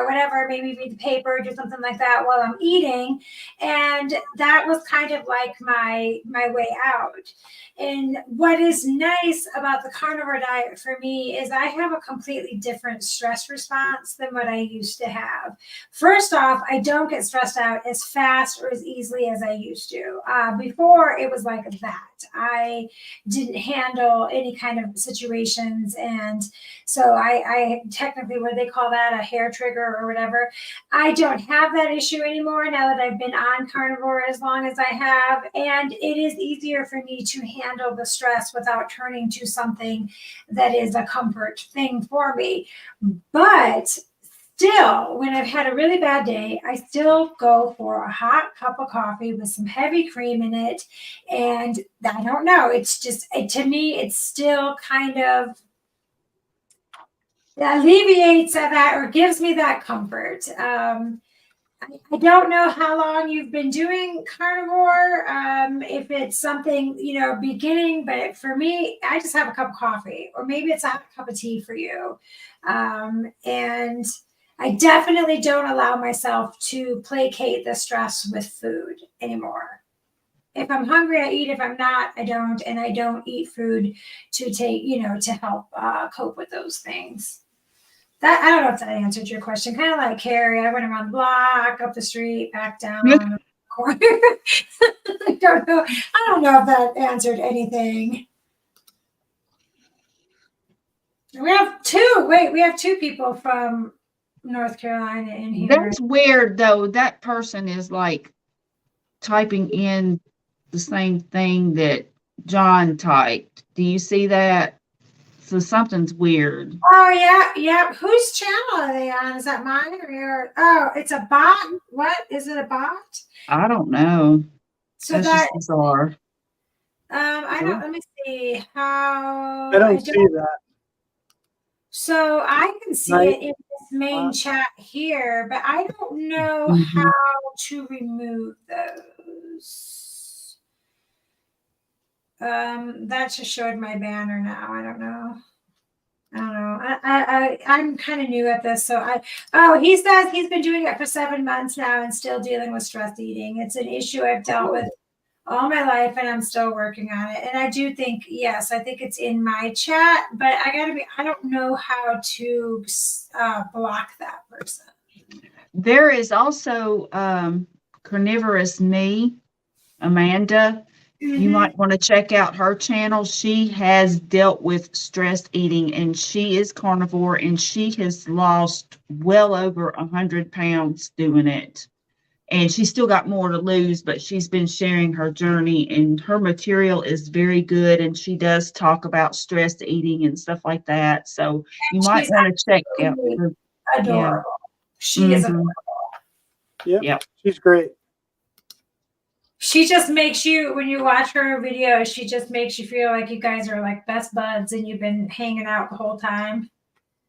whatever, maybe read the paper, do something like that while I'm eating. And that was kind of like my way out. And what is nice about the carnivore diet for me is I have a completely different stress response than what I used to have. First off, I don't get stressed out as fast or as easily as I used to. Before, it was like that. I didn't handle any kind of situations. And so I technically, what do they call that? A hair trigger or whatever. I don't have that issue anymore now that I've been on carnivore as long as I have. And it is easier for me to handle the stress without turning to something that is a comfort thing for me. But still, when I've had a really bad day, I still go for a hot cup of coffee with some heavy cream in it. And I don't know, it's just, to me, it's still kind of alleviates that, or gives me that comfort. I don't know how long you've been doing carnivore, if it's something, beginning, but for me, I just have a cup of coffee, or maybe it's a hot cup of tea for you. And I definitely don't allow myself to placate the stress with food anymore. If I'm hungry, I eat. If I'm not, I don't. And I don't eat food to to help cope with those things. That, I don't know if that answered your question. Kind of like Carrie, I went around the block, up the street, back down the corner. I don't know. I don't know if that answered anything. We have two people from North Carolina in here. That's weird, though. That person is like typing in the same thing that John typed. Do you see that? So something's weird. Oh yeah. Whose channel are they on? Is that mine or your? Oh, it's a bot. What is it? A bot? I don't know. So That's that just bizarre. I don't. Let me see how. I don't see that. So I can see it in this main chat here, but I don't know how to remove those. That just showed my banner now. I don't know. I'm kind of new at this, so he says he's been doing it for 7 months now and still dealing with stress eating. It's an issue I've dealt with all my life, and I'm still working on it. And I do think, yes, I think it's in my chat, but I don't know how to block that person. There is also Carnivorous Me, Amanda. You might want to check out her channel. She has dealt with stress eating, and she is carnivore, and she has lost well over 100 pounds doing it. And she's still got more to lose, but she's been sharing her journey, and her material is very good. And she does talk about stress eating and stuff like that. So you might want to check out her. Adorable. Yeah. She is adorable. Yep. She's great. She just makes you, when you watch her videos, she just makes you feel like you guys are like best buds and you've been hanging out the whole time.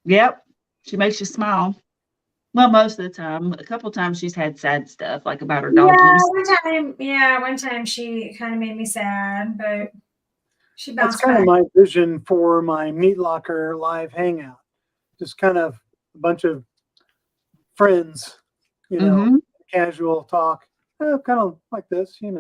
Yep. She makes you smile. Well, most of the time. A couple times she's had sad stuff, like about her doggies. One time she kind of made me sad, but she That's bounced kind of back. my vision for my Meat Locker live hangout. Just kind of a bunch of friends, Mm-hmm. casual talk, kind of like this, Yeah.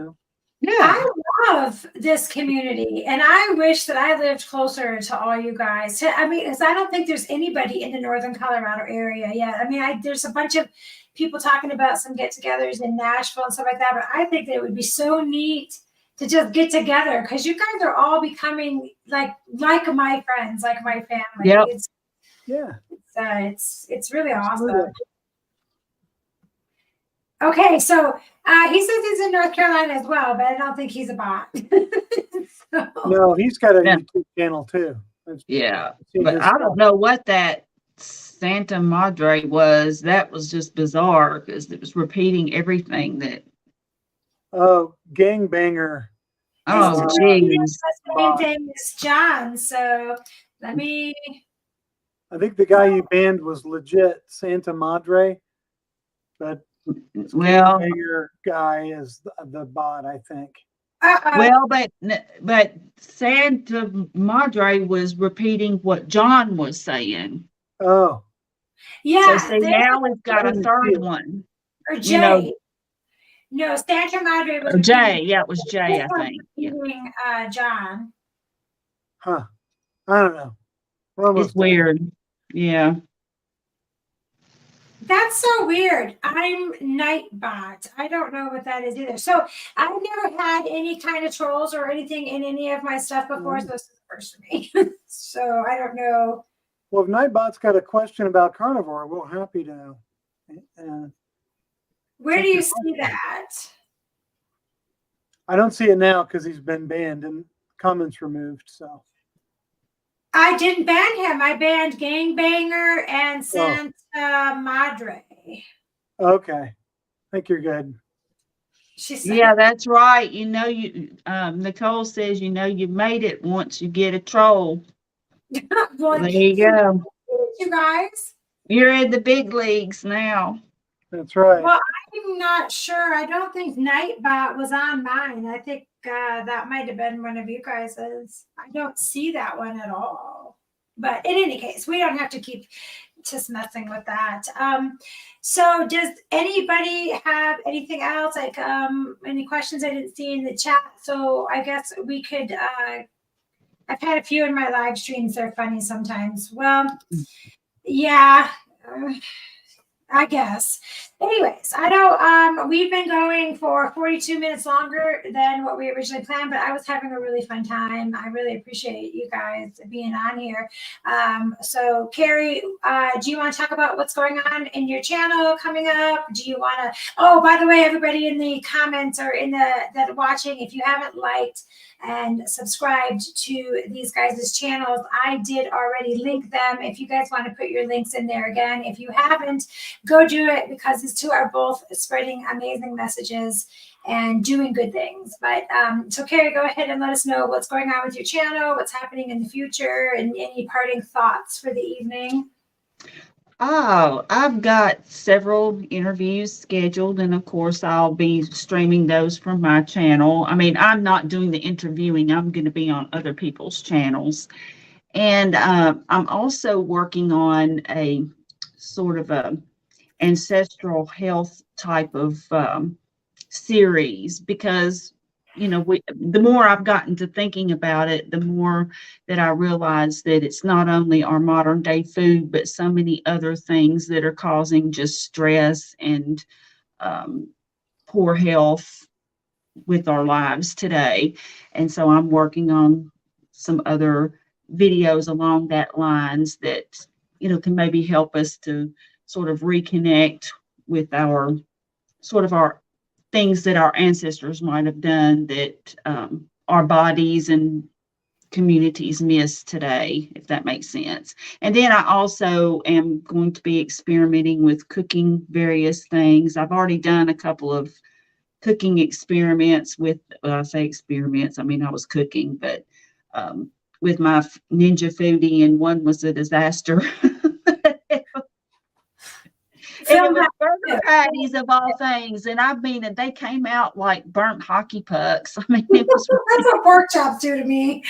I love this community, and I wish that I lived closer to all you guys. I mean, because I don't think there's anybody in the northern Colorado area yet. I mean, there's a bunch of people talking about some get-togethers in Nashville and stuff like that, but I think that it would be so neat to just get together because you guys are all becoming like my friends, like my family. Yep. It's really awesome. Absolutely. Okay, so he says he's in North Carolina as well, but I don't think he's a bot. So, No, he's got a Yeah. YouTube channel too. Yeah. seen But his I stuff. don't know what that Santa Madre was. That was just bizarre because it was repeating everything that. Oh, gangbanger. Oh, it's geez. the same thing as John. So let me. I think the guy you banned was legit Santa Madre, but Well, gangbanger guy is the bot, I think. well, but Santa Madre was repeating what John was saying. Oh, Yeah, So see, now we've got I a didn't see third it. one. or You know, Jay. No, Santa Madre was Or Jay. repeating- Yeah, it was Jay, this I one's think. Yeah. repeating, John. Huh. I don't know. We're almost It's weird. Yeah. That's so weird. I'm Nightbot. I don't know what that is either. So I've never had any kind of trolls or anything in any of my stuff before. So this is the first for me. So I don't know. Well, if Nightbot's got a question about Carnivore, we're happy to. Where do you see that? I don't see it now because he's been banned and comments removed. So I didn't ban him. I banned Gangbanger and Santa Madre. okay, I think you're good. She said, Yeah, that's right. Nicole says, you made it once you get a troll. well, There you go. you guys. You're in the big leagues now. That's right. Well, I'm not sure. I don't think Nightbot was on mine. I think that might have been one of you guys's. I don't see that one at all. But in any case, we don't have to keep just messing with that. So does anybody have anything else? Like any questions I didn't see in the chat? So I guess we could I've had a few in my live streams. They're funny sometimes. Well, yeah. I guess. Anyways, I know we've been going for 42 minutes longer than what we originally planned, but I was having a really fun time. I really appreciate you guys being on here. So Carrie, do you want to talk about what's going on in your channel coming up? Do you want to, oh, by the way, everybody in the comments or that are watching, if you haven't liked and subscribed to these guys' channels, I did already link them. If you guys want to put your links in there again, if you haven't, go do it because these two are both spreading amazing messages and doing good things. But so Carrie, go ahead and let us know what's going on with your channel, what's happening in the future, and any parting thoughts for the evening. Oh, I've got several interviews scheduled, and of course, I'll be streaming those from my channel. I mean, I'm not doing the interviewing, I'm going to be on other people's channels. And I'm also working on a sort of a ancestral health type of series because the more I've gotten to thinking about it, the more that I realize that it's not only our modern day food, but so many other things that are causing just stress and poor health with our lives today. And so I'm working on some other videos along that lines that can maybe help us to sort of reconnect with our things that our ancestors might have done that our bodies and communities miss today, if that makes sense. And then I also am going to be experimenting with cooking various things. I've already done a couple of cooking experiments with, well, I say experiments, I mean, I was cooking, but with my Ninja Foodie, and one was a disaster. And it was burger patties of all things. And I mean, and they came out like burnt hockey pucks. I mean, it was That's what pork chops do to me.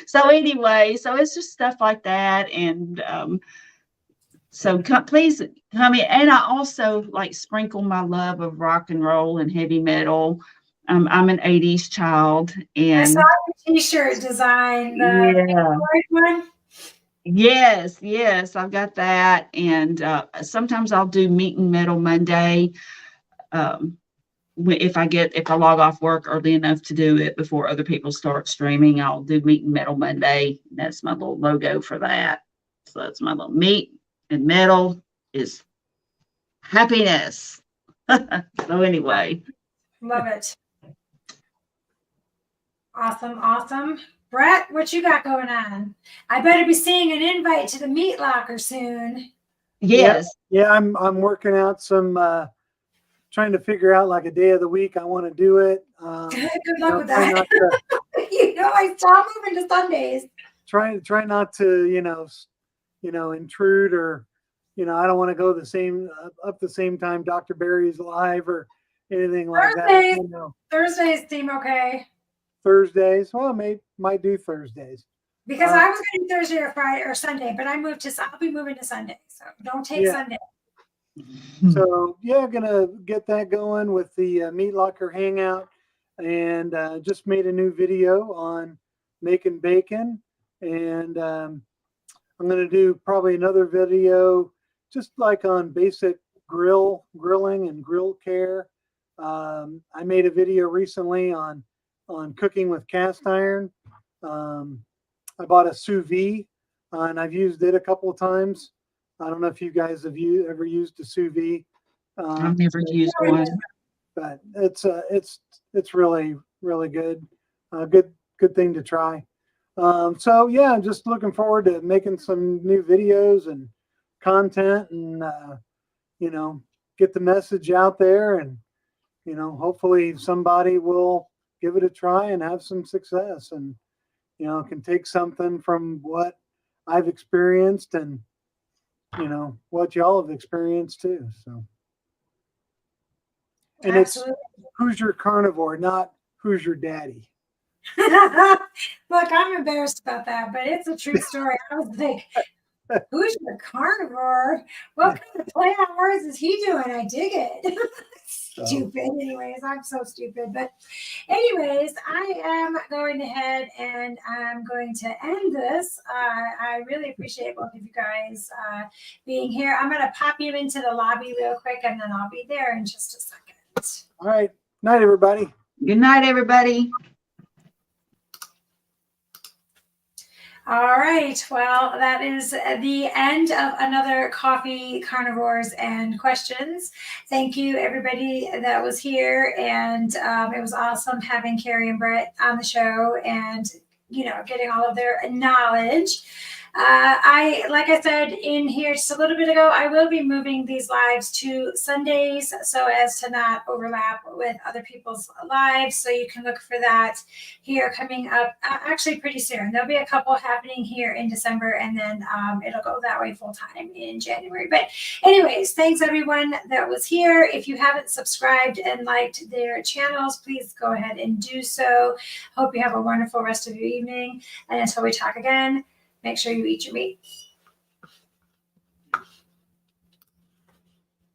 so anyway, so it's just stuff like that. And so please come in. And I also like sprinkle my love of rock and roll and heavy metal. I'm an 80s child, I and saw your t-shirt design, the yeah. one. Yes, I've got that. And sometimes I'll do Meat and Metal Monday. If I log off work early enough to do it before other people start streaming, I'll do Meat and Metal Monday. That's my little logo for that. So that's my little meat and metal is happiness. So anyway. Love it. Awesome. Brett, what you got going on? I better be seeing an invite to the meat locker soon. Yes. Yeah, I'm working out some, trying to figure out like a day of the week I want to do it. Good luck with that. I stopped moving to Sundays. Try not to, intrude, or, I don't want to go up the same time Dr. Barry's live or anything like that. Thursdays seem okay. Thursdays, well, might do Thursdays. Because I was going to do Thursday or Friday or Sunday, but I'll be moving to Sunday. So don't take Sunday. So yeah, gonna get that going with the Meat Locker Hangout, and just made a new video on making bacon, and I'm gonna do probably another video just like on basic grilling and grill care. I made a video recently on cooking with cast iron. I bought a sous vide, and I've used it a couple of times. I don't know if you guys have ever used a sous vide. I've never used one, but it's really, really good. Good thing to try. So yeah, I'm just looking forward to making some new videos and content, and get the message out there, and hopefully somebody will give it a try and have some success, and can take something from what I've experienced and what y'all have experienced too. So, and Absolutely. It's who's your carnivore, not who's your daddy. Look, I'm embarrassed about that, but it's a true story. I was like, who's your carnivore? What kind of play on words is he doing? I dig it. Stupid. Anyways, I'm so stupid. But anyways, I am going ahead and I'm going to end this. I really appreciate both of you guys being here. I'm going to pop you into the lobby real quick, and then I'll be there in just a second. All right. Night, everybody. Good night, everybody. All right. Well, that is the end of another Coffee, Carnivores, and Questions. Thank you, everybody that was here. And it was awesome having Carrie and Brett on the show and, getting all of their knowledge. Like I said in here just a little bit ago, I will be moving these lives to Sundays so as to not overlap with other people's lives. So you can look for that here coming up actually pretty soon. There'll be a couple happening here in December, and then it'll go that way full time in January. But anyways, thanks everyone that was here. If you haven't subscribed and liked their channels, please go ahead and do so. Hope you have a wonderful rest of your evening. And until we talk again, make sure you eat your meat.